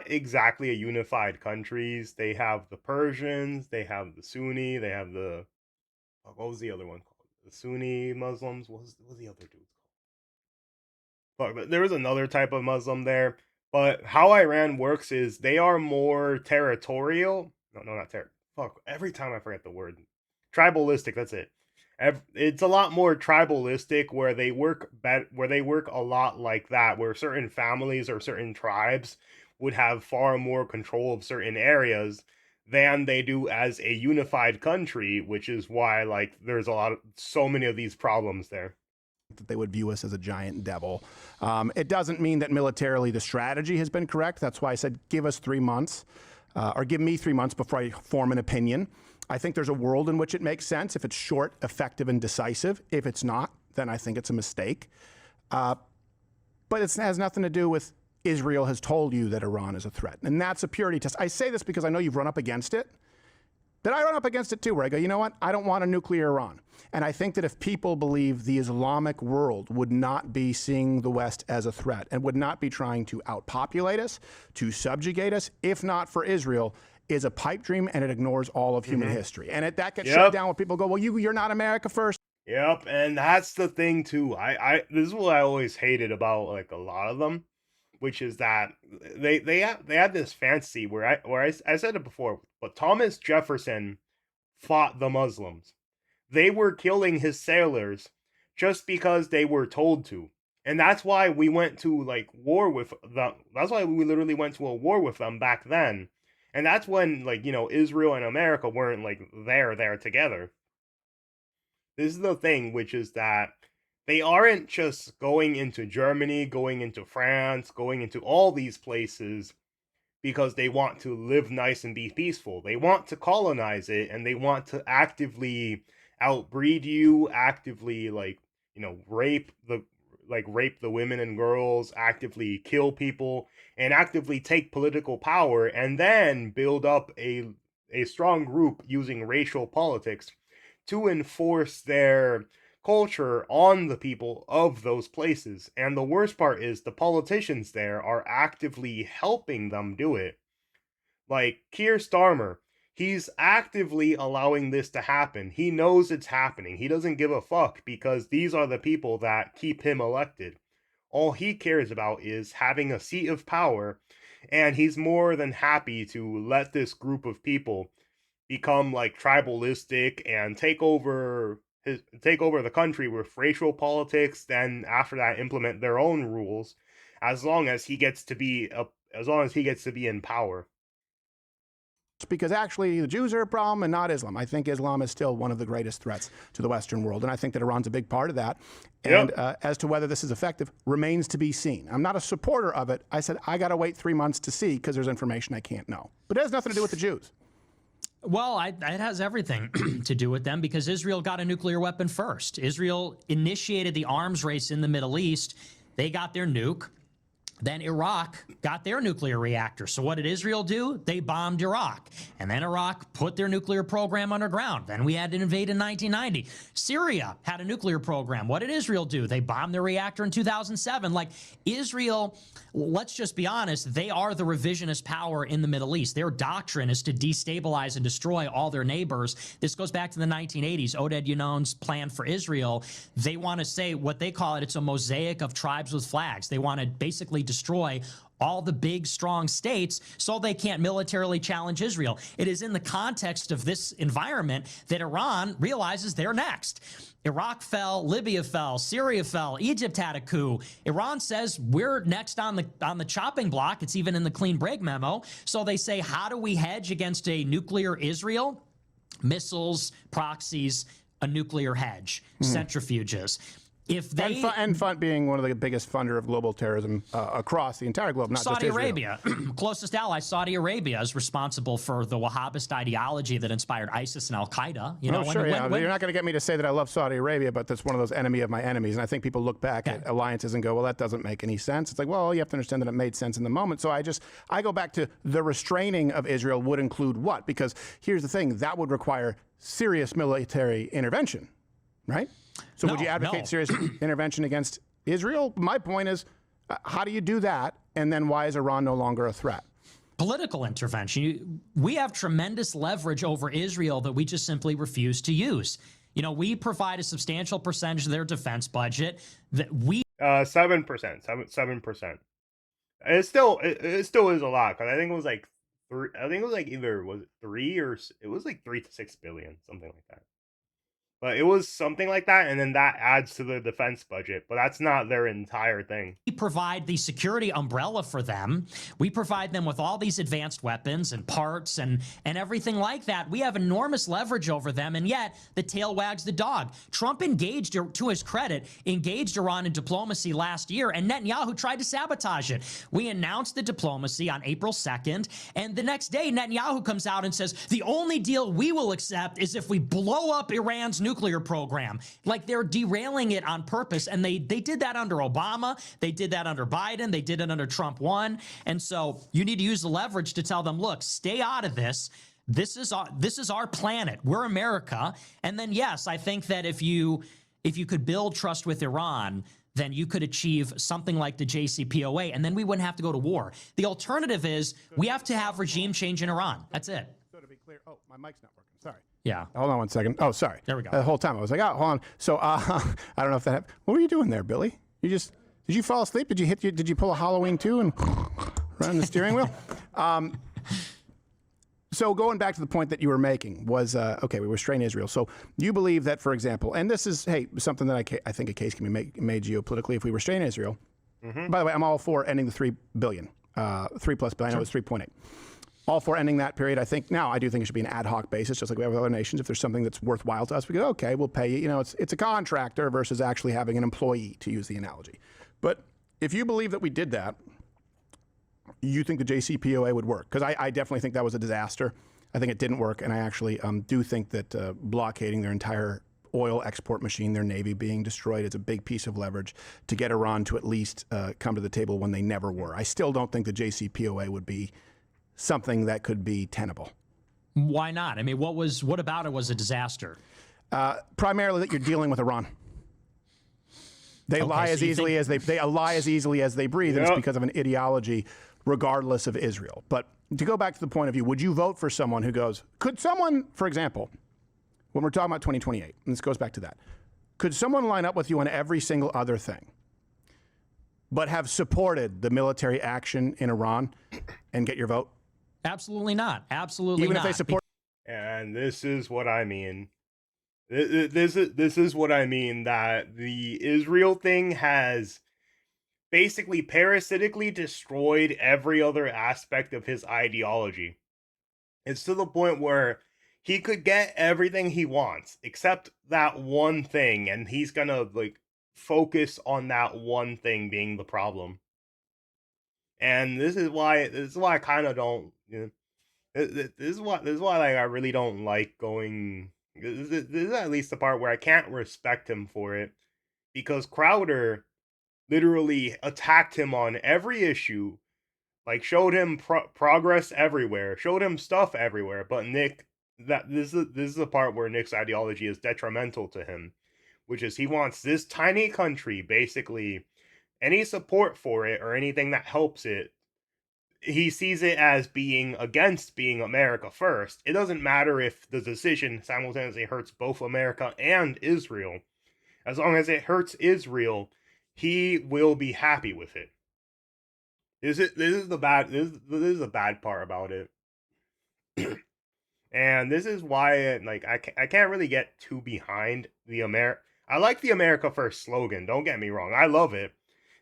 exactly a unified countries. They have the Persians, they have the Sunni, they have the, what was the other one called? The Sunni Muslims? What was the other dude called? Fuck, there was another type of Muslim there. But how Iran works is they are more territorial. No, not territorial. Fuck, every time I forget the word. Tribalistic, that's it. It's a lot more tribalistic, where they work a lot like that, where certain families or certain tribes would have far more control of certain areas than they do as a unified country, which is why there's so many of these problems there. That they would view us as a giant devil. It doesn't mean that militarily the strategy has been correct. That's why I said give us 3 months, or give me 3 months before I form an opinion. I think there's a world in which it makes sense if it's short, effective, and decisive. If it's not, then I think it's a mistake. But it has nothing to do with Israel has told you that Iran is a threat. And that's a purity test. I say this because I know you've run up against it. But I run up against it too, where I go, you know what? I don't want a nuclear Iran. And I think that if people believe the Islamic world would not be seeing the West as a threat and would not be trying to outpopulate us, to subjugate us, if not for Israel, is a pipe dream, and it ignores all of human history. And that gets shut down when people go, well, you're not America first. Yep, and that's the thing too. This is what I always hated about a lot of them, which is that they have this fantasy where I said it before, but Thomas Jefferson fought the Muslims. They were killing his sailors just because they were told to. And that's why we went to war with them. That's why we literally went to a war with them back then. And that's when, like, Israel and America weren't, like, there together. This is the thing, which is that they aren't just going into Germany, going into France, going into all these places because they want to live nice and be peaceful. They want to colonize it, and they want to actively outbreed you, actively, like, rape the women and girls, actively kill people, and actively take political power, and then build up a strong group using racial politics to enforce their culture on the people of those places. And the worst part is the politicians there are actively helping them do it. Like Keir Starmer, he's actively allowing this to happen. He knows it's happening. He doesn't give a fuck because these are the people that keep him elected. All he cares about is having a seat of power, and he's more than happy to let this group of people become like tribalistic and take over the country with racial politics, then after that implement their own rules, as long as he gets to be in power. Because actually the Jews are a problem and not Islam. I think Islam is still one of the greatest threats to the Western world, and I think that Iran's a big part of that. And as to whether this is effective remains to be seen. I'm not a supporter of it. I said I got to wait 3 months to see because there's information I can't know. But it has nothing to do with the Jews. Well, it has everything to do with them because Israel got a nuclear weapon first. Israel initiated the arms race in the Middle East. They got their nuke. Then Iraq got their nuclear reactor. So what did Israel do? They bombed Iraq. And then Iraq put their nuclear program underground. Then we had to invade in 1990. Syria had a nuclear program. What did Israel do? They bombed their reactor in 2007. Like, Israel, let's just be honest, they are the revisionist power in the Middle East. Their doctrine is to destabilize and destroy all their neighbors. This goes back to the 1980s. Oded Yunon's plan for Israel. They want to say what they call it's a mosaic of tribes with flags. They want to basically destroy all the big, strong states so they can't militarily challenge Israel. It is in the context of this environment that Iran realizes they're next. Iraq fell, Libya fell, Syria fell, Egypt had a coup. Iran says we're next on the chopping block. It's even in the clean break memo. So they say, how do we hedge against a nuclear Israel? Missiles, proxies, a nuclear hedge, centrifuges. If they and being one of the biggest funder of global terrorism across the entire globe, not Saudi just Israel. Arabia, closest ally, Saudi Arabia is responsible for the Wahhabist ideology that inspired ISIS and Al Qaeda. You're not going to get me to say that I love Saudi Arabia, but that's one of those enemy of my enemies. And I think people look back at alliances and go, well, that doesn't make any sense. It's like, well, you have to understand that it made sense in the moment. So I go back to the restraining of Israel would include what? Because here's the thing, that would require serious military intervention, right? So would you advocate serious intervention against Israel? My point is, how do you do that? And then why is Iran no longer a threat? Political intervention. We have tremendous leverage over Israel that we just simply refuse to use. We provide a substantial percentage of their defense budget that we 7%. It still is a lot, because I think it was like like 3 to 6 billion, something like that. But it was something like that, and then that adds to the defense budget. But that's not their entire thing. We provide the security umbrella for them. We provide them with all these advanced weapons and parts and everything like that. We have enormous leverage over them, and yet the tail wags the dog. Trump engaged, to his credit, engaged Iran in diplomacy last year, and Netanyahu tried to sabotage it. We announced the diplomacy on April 2nd, and the next day Netanyahu comes out and says, the only deal we will accept is if we blow up Iran's nuclear program. Like, they're derailing it on purpose, and they did that under Obama, they did that under Biden, they did it under Trump 1, and so you need to use the leverage to tell them, look, stay out of this. This is our planet. We're America. And then, yes, I think that if you could build trust with Iran, then you could achieve something like the JCPOA, and then we wouldn't have to go to war. The alternative is we have to have regime change in Iran. That's it. So to be clear, my mic's not working. Sorry. Yeah. Hold on one second. Oh, sorry. There we go. The whole time I was like, oh, hold on. So I don't know if that happened. What were you doing there, Billy? Did you fall asleep? Did you pull a Halloween 2 and run the steering wheel? So going back to the point that you were making was, we restrain Israel. So you believe that, for example, and this is, something that I think a case can be made geopolitically if we restrain Israel. Mm-hmm. By the way, I'm all for ending the $3 billion, 3+ billion. I know it's 3.8. all for ending that period. I do think it should be an ad hoc basis, just like we have with other nations. If there's something that's worthwhile to us, we go, okay, we'll pay you. You know, it's a contractor versus actually having an employee, to use the analogy. But if you believe that we did that, you think the JCPOA would work? Because I definitely think that was a disaster. I think it didn't work, and I actually do think that blockading their entire oil export machine, their Navy being destroyed, is a big piece of leverage to get Iran to at least come to the table when they never were. I still don't think the JCPOA would be something that could be tenable. Why not? I mean, what about it was a disaster? Primarily that you're dealing with Iran. They lie as easily as they lie as easily as they breathe, and it's because of an ideology, regardless of Israel. But to go back to the point of view, would you vote for someone who goes, could someone, for example, when we're talking about 2028, and this goes back to that, could someone line up with you on every single other thing, but have supported the military action in Iran and get your vote? Absolutely not. Absolutely not. Even if they support. And this is what I mean. This is what I mean, that the Israel thing has basically parasitically destroyed every other aspect of his ideology. It's to the point where he could get everything he wants except that one thing, and he's gonna like focus on that one thing being the problem. And this is why I kind of don't, you know, this is why like I really don't like going. This is at least the part where I can't respect him for it, because Crowder literally attacked him on every issue, like showed him progress everywhere, showed him stuff everywhere. But Nick, this is the part where Nick's ideology is detrimental to him, which is he wants this tiny country, basically any support for it or anything that helps it, he sees it as being against being America first. It doesn't matter if the decision simultaneously hurts both America and Israel. As long as it hurts Israel, he will be happy with it. This is the bad part about it. And this is why like I can't really get too behind the I like the America First slogan, don't get me wrong. I love it.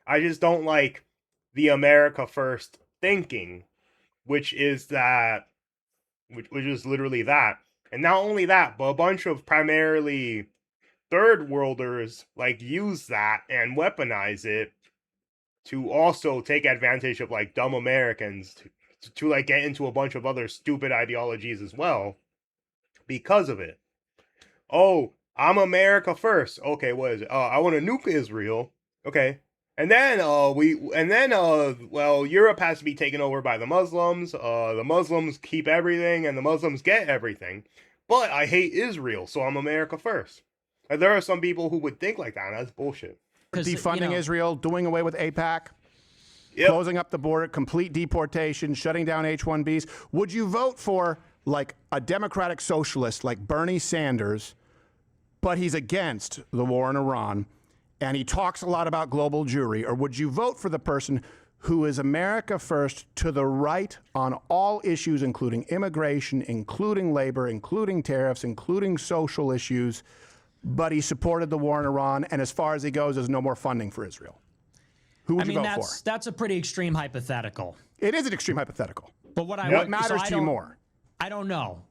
I just don't like the America First thinking, which is literally that. And not only that, but a bunch of primarily third worlders like use that and weaponize it to also take advantage of like dumb Americans to like get into a bunch of other stupid ideologies as well because of it. Oh, I'm America first. Okay, what is it? I want to nuke Israel. Okay. And then well, Europe has to be taken over by the Muslims. The Muslims keep everything and the Muslims get everything. But I hate Israel, so I'm America first. And there are some people who would think like that, and that's bullshit. Defunding Israel, doing away with AIPAC, closing up the border, complete deportation, shutting down H-1Bs. Would you vote for like a democratic socialist like Bernie Sanders, but he's against the war in Iran, and he talks a lot about global Jewry? Or would you vote for the person who is America first to the right on all issues, including immigration, including labor, including tariffs, including social issues, but he supported the war in Iran, and as far as he goes, there's no more funding for Israel? Who would you vote for? That's a pretty extreme hypothetical. It is an extreme hypothetical. But what matters to you more? I don't know.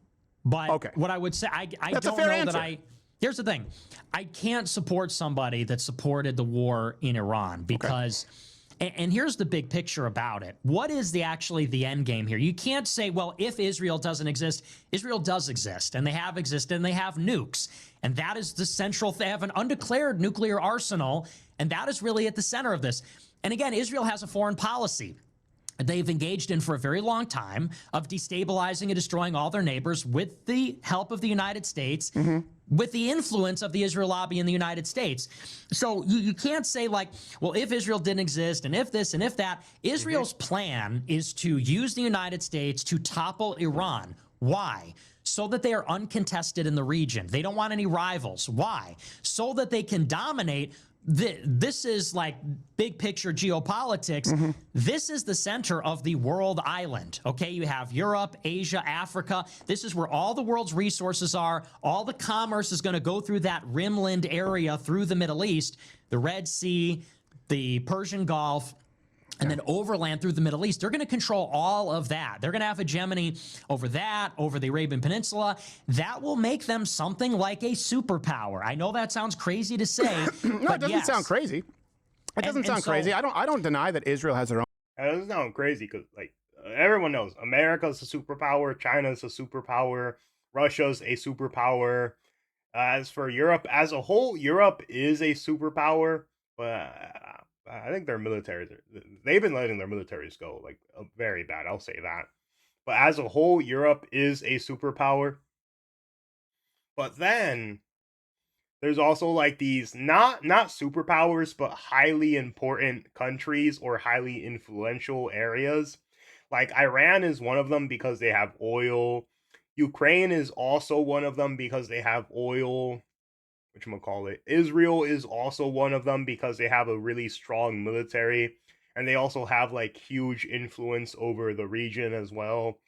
But what I would say, I don't know answer. that here's the thing. I can't support somebody that supported the war in Iran because, and here's the big picture about it. What is actually the end game here? You can't say, well, if Israel doesn't exist, Israel does exist, and they have existed, and they have nukes. And that is the central, they have an undeclared nuclear arsenal, and that is really at the center of this. And again, Israel has a foreign policy they've engaged in for a very long time of destabilizing and destroying all their neighbors with the help of the United States, with the influence of the Israel lobby in the United States. So you can't say like, well, if Israel didn't exist and if this and if that. Israel's plan is to use the United States to topple Iran. Why? So that they are uncontested in the region. They don't want any rivals. Why? So that they can dominate. This is like big picture geopolitics. This is the center of the world island. Okay, you have Europe, Asia, Africa. This is where all the world's resources are. All the commerce is going to go through that rimland area through the Middle East, the Red Sea, the Persian Gulf. and then overland through the Middle East. They're going to control all of that. They're going to have hegemony over that, over the Arabian Peninsula. That will make them something like a superpower. I know that sounds crazy to say, no, but it doesn't yes. sound crazy. It doesn't sound crazy. I don't deny that Israel has their own. It doesn't sound crazy because, like, everyone knows America's a superpower, China's a superpower, Russia's a superpower. As for Europe as a whole, Europe is a superpower, but I think their militaries, they've been letting their militaries go, like, very bad, I'll say that. But as a whole, Europe is a superpower. But then there's also like these not superpowers, but highly important countries or highly influential areas. Like Iran is one of them because they have oil. Ukraine is also one of them because they have oil. Whatchamacallit. Israel is also one of them because they have a really strong military. And they also have like huge influence over the region as well.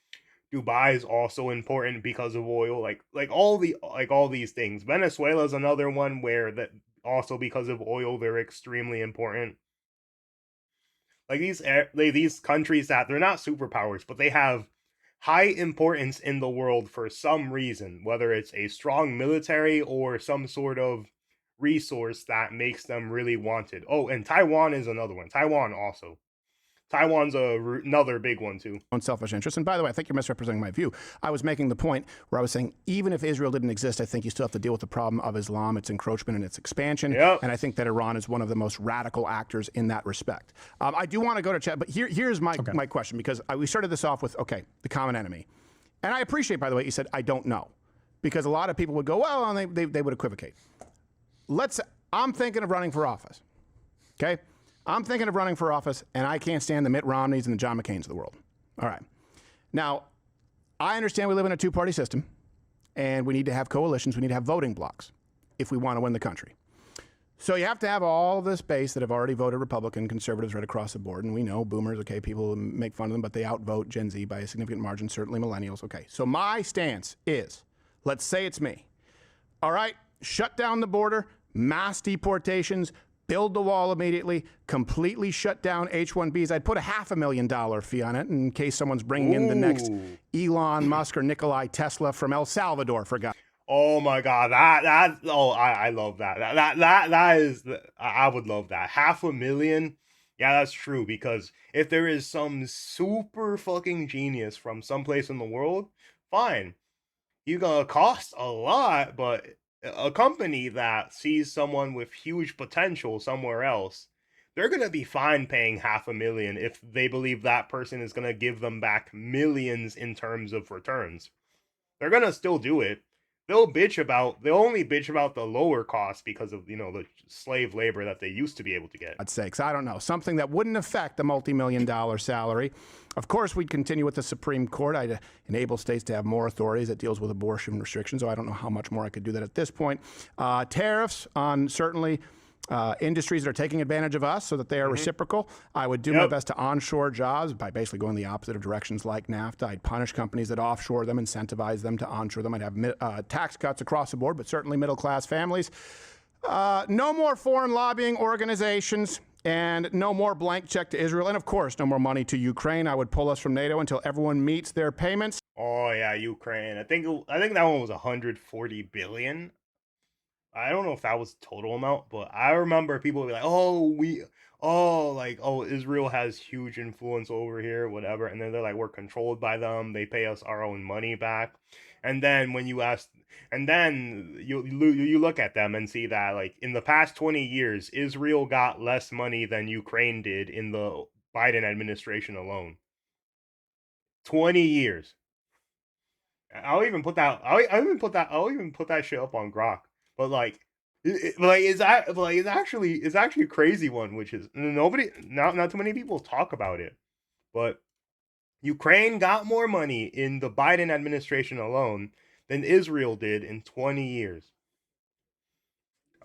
Dubai is also important because of oil, like all these things. Venezuela is another one where that also because of oil they're extremely important. Like these countries that they're not superpowers, but they have high importance in the world for some reason, whether it's a strong military or some sort of resource that makes them really wanted. Oh, and Taiwan is another one. Taiwan's another big one, too. Own selfish interests. And by the way, I think you're misrepresenting my view. I was making the point where I was saying, even if Israel didn't exist, I think you still have to deal with the problem of Islam, its encroachment, and its expansion. Yep. And I think that Iran is one of the most radical actors in that respect. I do want to go to chat, but here's my question, because we started this off with, okay, the common enemy. And I appreciate, by the way, you said, I don't know. Because a lot of people would go, well, and they would equivocate. I'm thinking of running for office, okay? I'm thinking of running for office, and I can't stand the Mitt Romneys and the John McCains of the world. All right. Now, I understand we live in a two-party system, and we need to have coalitions. We need to have voting blocks if we want to win the country. So you have to have all this base that have already voted Republican, conservatives right across the board. And we know boomers, okay, people make fun of them, but they outvote Gen Z by a significant margin, certainly millennials. Okay, so my stance is, let's say it's me. All right, shut down the border, mass deportations, build the wall immediately, completely shut down H-1Bs. I'd put a $500,000 fee on it in case someone's bringing in the next Elon Musk or Nikolai Tesla from El Salvador, for God. Oh my God, I love that. That is, I would love that. $500,000. Yeah, that's true, because if there is some super fucking genius from someplace in the world, fine. You're gonna cost a lot, but a company that sees someone with huge potential somewhere else, they're going to be fine paying $500,000 if they believe that person is going to give them back millions in terms of returns. They're going to still do it. They'll only bitch about the lower cost because of, the slave labor that they used to be able to get. I'd say, I don't know, something that wouldn't affect the multi-million-dollar salary. Of course, we'd continue with the Supreme Court. I'd enable states to have more authorities that deals with abortion restrictions, so I don't know how much more I could do that at this point. Tariffs on certainly industries that are taking advantage of us so that they are reciprocal. I would do my best to onshore jobs by basically going the opposite of directions like NAFTA. I'd punish companies that offshore them, incentivize them to onshore them. I'd have tax cuts across the board, but certainly middle-class families. No more foreign lobbying organizations, and no more blank check to Israel. And, of course, no more money to Ukraine. I would pull us from NATO until everyone meets their payments. Oh, yeah, Ukraine. I think that one was $140 billion. I don't know if that was the total amount, but I remember people would be like, Israel has huge influence over here, whatever. And then they're like, we're controlled by them. They pay us our own money back. And then when you ask, and then you look at them and see that, like, in the past 20 years, Israel got less money than Ukraine did in the Biden administration alone. 20 years. I'll even put that shit up on Grok. But it's actually a crazy one, which is not too many people talk about it. But Ukraine got more money in the Biden administration alone than Israel did in 20 years.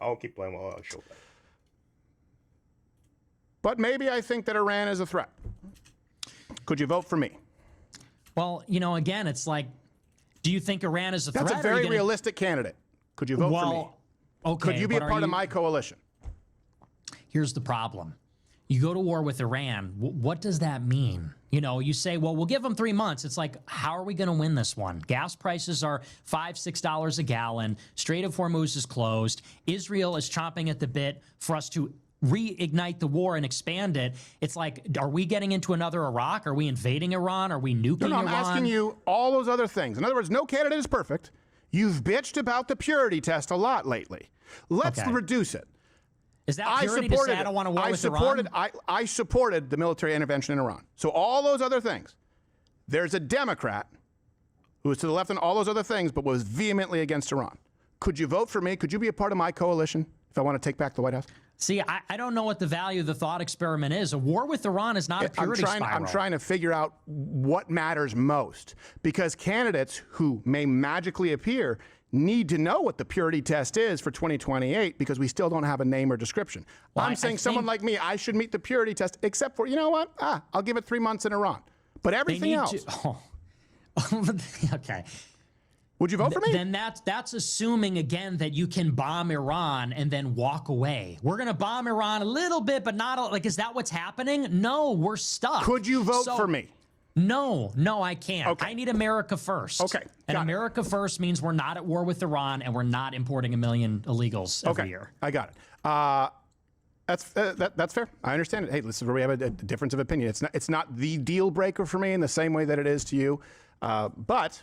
I'll keep playing while I show that. But maybe I think that Iran is a threat. Could you vote for me? Well, again, it's like, do you think Iran is a threat? That's a very realistic candidate. Could you vote for me? Okay, could you be a part of my coalition? Here's the problem. you go to war with Iran. What does that mean? You know, you say, well, we'll give them 3 months. It's like, how are we going to win this one? Gas prices are $5, $6 a gallon. Strait of Hormuz is closed. Israel is chomping at the bit for us to reignite the war and expand it. It's like, are we getting into another Iraq? Are we invading Iran? Are we nuking No, Iran? I'm asking you all those other things. In other words, no candidate is perfect. You've bitched about the purity test a lot lately. Let's reduce it. Is that purity to say I don't want to war with Iran? I supported the military intervention in Iran. So all those other things. There's a Democrat who was to the left on all those other things, but was vehemently against Iran. Could you vote for me? Could you be a part of my coalition if I want to take back the White House? See, I don't know what the value of the thought experiment is. A war with Iran is not a purity spiral. I'm trying to figure out what matters most, because candidates who may magically appear need to know what the purity test is for 2028, because we still don't have a name or description. Well, I'm saying someone like me, I should meet the purity test, except for, you know what? I'll give it 3 months in Iran. But everything else. Okay. Would you vote for me? Then that's assuming, again, that you can bomb Iran and then walk away. We're going to bomb Iran a little bit, but not like, is that what's happening? No, we're stuck. Could you vote for me? No, I can't. Okay. I need America first. Okay. And America first means we're not at war with Iran and we're not importing 1 million illegals every year. I got it. That's fair. I understand it. Hey, this is where we have a difference of opinion. It's not the deal breaker for me in the same way that it is to you, but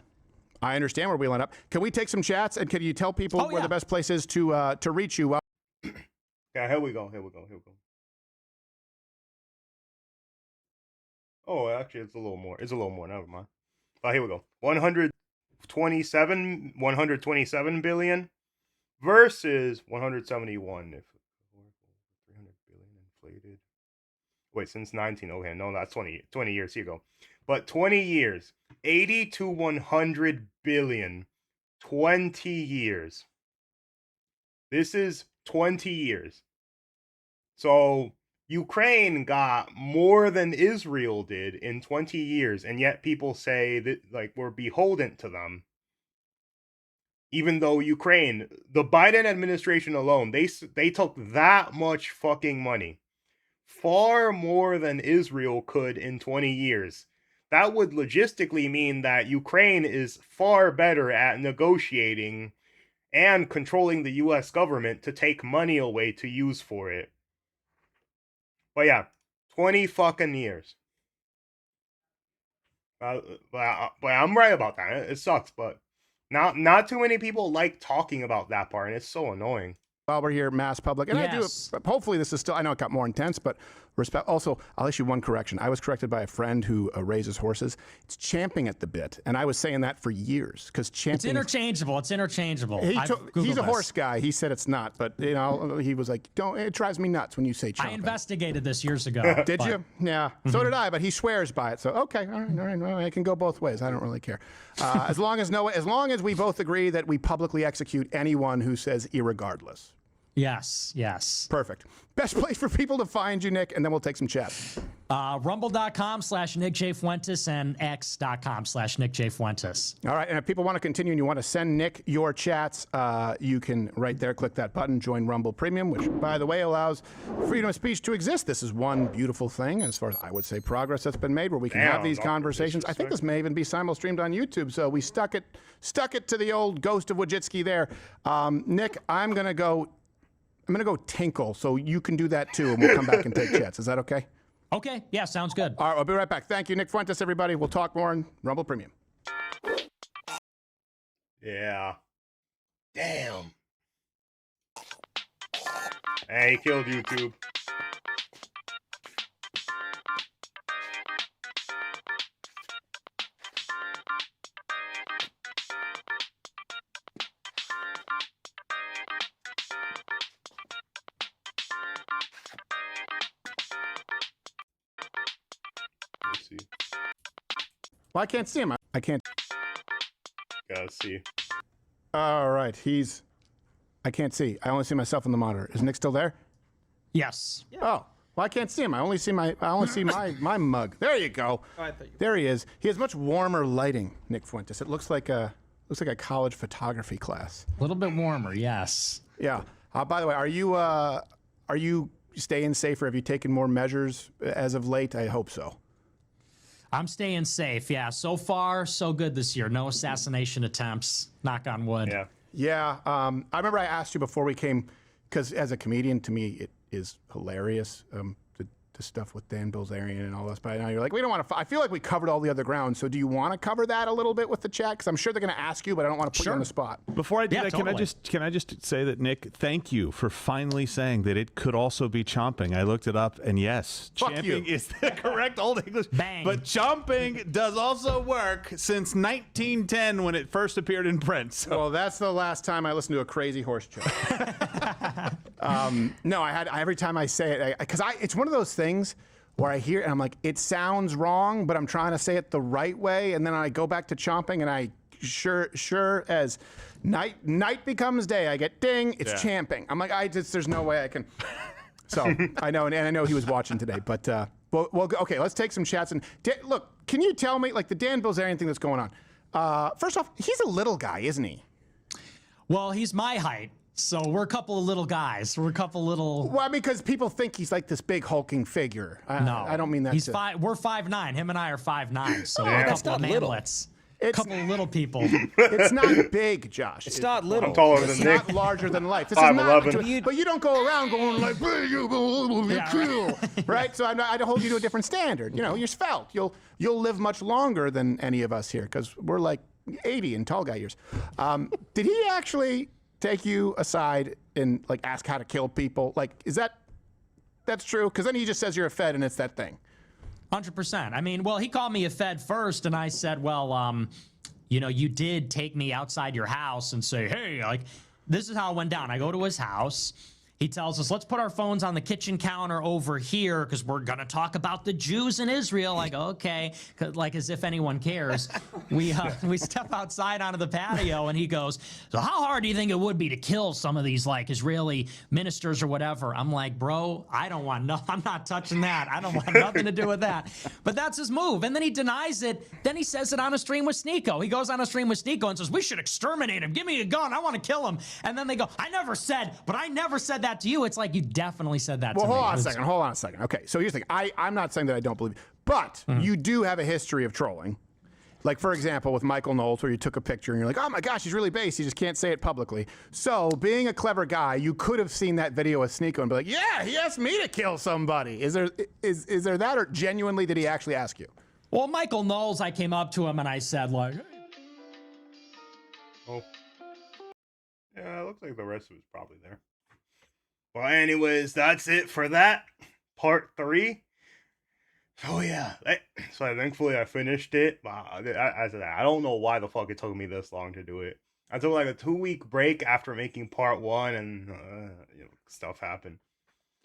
I understand where we land up. Can we take some chats, and can you tell people where the best place is to reach you? Yeah, here we go. Oh, actually, it's a little more. Never mind. Oh, here we go. 127 billion versus 171. If 300 billion inflated. Wait, since 19. Okay, no, that's 20 years. Here you go. But 20 years. 80 to 100 billion. 20 years. This is 20 years. So Ukraine got more than Israel did in 20 years, and yet people say that, like, we're beholden to them. Even though Ukraine, the Biden administration alone, they took that much fucking money. Far more than Israel could in 20 years. That would logistically mean that Ukraine is far better at negotiating and controlling the US government to take money away to use for it. But yeah, 20 fucking years. But I'm right about that. It sucks, but not too many people like talking about that part, and it's so annoying. While we're here, mass public, and yes. I do. Hopefully, this is still. I know it got more intense, but respect. Also, I'll issue one correction. I was corrected by a friend who raises horses. It's champing at the bit, and I was saying that for years because champing. It's interchangeable. It's interchangeable. He's a horse guy. He said it's not, but you know, he was like, "Don't." It drives me nuts when you say champing. I investigated this years ago. Did you? Yeah. So did I. But he swears by it. So okay, all right. Well, it can go both ways. I don't really care. As long as we both agree that we publicly execute anyone who says irregardless. Yes. Perfect. Best place for people to find you, Nick, and then we'll take some chat. Rumble.com/NickJFuentes and X.com/NickJFuentes. All right, and if people want to continue and you want to send Nick your chats, you can right there click that button, join Rumble Premium, which, by the way, allows freedom of speech to exist. This is one beautiful thing, as far as I would say, progress that's been made, where we can have these conversations. I think this may even be simul-streamed on YouTube, so we stuck it to the old ghost of Wojcicki there. Nick, I'm going to go tinkle, so you can do that too, and we'll come back and take chats. Is that okay? Okay. Yeah, sounds good. All right, I'll be right back. Thank you, Nick Fuentes, everybody. We'll talk more on Rumble Premium. Yeah. Damn. Hey, he killed YouTube. Well, I can't see him. I can't. Gotta see. All right, I can't see. I only see myself on the monitor. Is Nick still there? Yes. Yeah. Oh, well, I can't see him. I only see my mug. There you go. Oh, there he is. He has much warmer lighting, Nick Fuentes. It looks like a college photography class. A little bit warmer, yes. Yeah. By the way, are you staying safer? Have you taken more measures as of late? I hope so. I'm staying safe. Yeah. So far, so good this year. No assassination attempts. Knock on wood. Yeah. Yeah. I remember I asked you before we came, because as a comedian, to me, it is hilarious. The stuff with Dan Bilzerian and all this, but now you're like, we don't want to. I feel like we covered all the other ground. So do you want to cover that a little bit with the chat? Because I'm sure they're going to ask you, but I don't want to put you on the spot. Before I do that, totally. can I just say that, Nick, thank you for finally saying that it could also be chomping. I looked it up, and yes, champing is the correct Old English. Bang. But chomping does also work since 1910 when it first appeared in print. So. Well, that's the last time I listened to a crazy horse joke. No, every time I say it, because it's one of those things where I hear it and I'm like, it sounds wrong, but I'm trying to say it the right way, and then I go back to chomping, and I sure as night becomes day, I get ding, it's champing. I'm like, there's no way I can. So I know, and I know he was watching today, but well, okay, let's take some chats and look. Can you tell me, like, the Dan Bilzerian thing that's going on? First off, he's a little guy, isn't he? Well, he's my height. So we're a couple of little guys. We're a couple little. Well, I mean, because people think he's like this big hulking figure. No, I don't mean that. He's we're 5'9". Him and I are 5'9". So we're a that's couple of not little. manlets. A couple of little people. It's not big, Josh. It's not little. I'm taller It's than Nick. not larger than life. This is not. 5'11". But you don't go around going like, "Hey, you cool," right? So I hold you to a different standard. You know, you're svelte. You'll live much longer than any of us here because we're like 80 in tall guy years. Did he actually take you aside and like ask how to kill people? Like, that's true? Because then he just says you're a Fed and it's that thing. 100%. I mean, well, he called me a Fed first, and I said, well, you did take me outside your house and say, hey, like, this is how it went down. I go to his house. He tells us, let's put our phones on the kitchen counter over here because we're going to talk about the Jews in Israel. Like, okay, like as if anyone cares. We step outside onto the patio, and he goes, so how hard do you think it would be to kill some of these, like, Israeli ministers or whatever? I'm like, bro, I'm not touching that. I don't want nothing to do with that. But that's his move. And then he denies it. Then he says it on a stream with Sneeko. He goes on a stream with Sneeko and says, we should exterminate him. Give me a gun. I want to kill him. And then they go, I never said that to you. It's like you definitely said that to me. Hold on a second. Okay, so here's the thing. I'm not saying that I don't believe you, but you do have a history of trolling. Like, for example, with Michael Knowles, where you took a picture and you're like, oh my gosh, he's really base. He just can't say it publicly. So, being a clever guy, you could have seen that video with Sneeko and be like, yeah, he asked me to kill somebody. Is there that, or genuinely did he actually ask you? Well, Michael Knowles, I came up to him and I said, like, Oh. Yeah, it looks like the rest was probably there. Well, anyways, that's it for that. Part 3. Oh, yeah. So thankfully I finished it. I don't know why the fuck it took me this long to do it. I took like a 2-week break after making part 1 and stuff happened.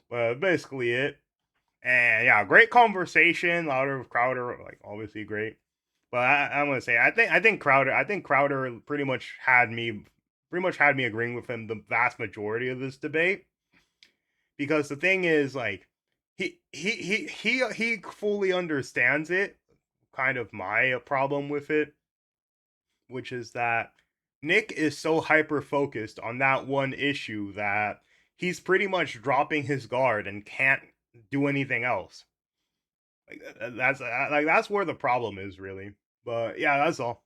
But basically it. And yeah, great conversation. Crowder, like, obviously great. But I'm gonna say I think Crowder pretty much had me agreeing with him the vast majority of this debate. Because the thing is, like, he fully understands it. Kind of my problem with it, which is that Nick is so hyper focused on that one issue that he's pretty much dropping his guard and can't do anything else. Like that's where the problem is, really. But yeah, that's all.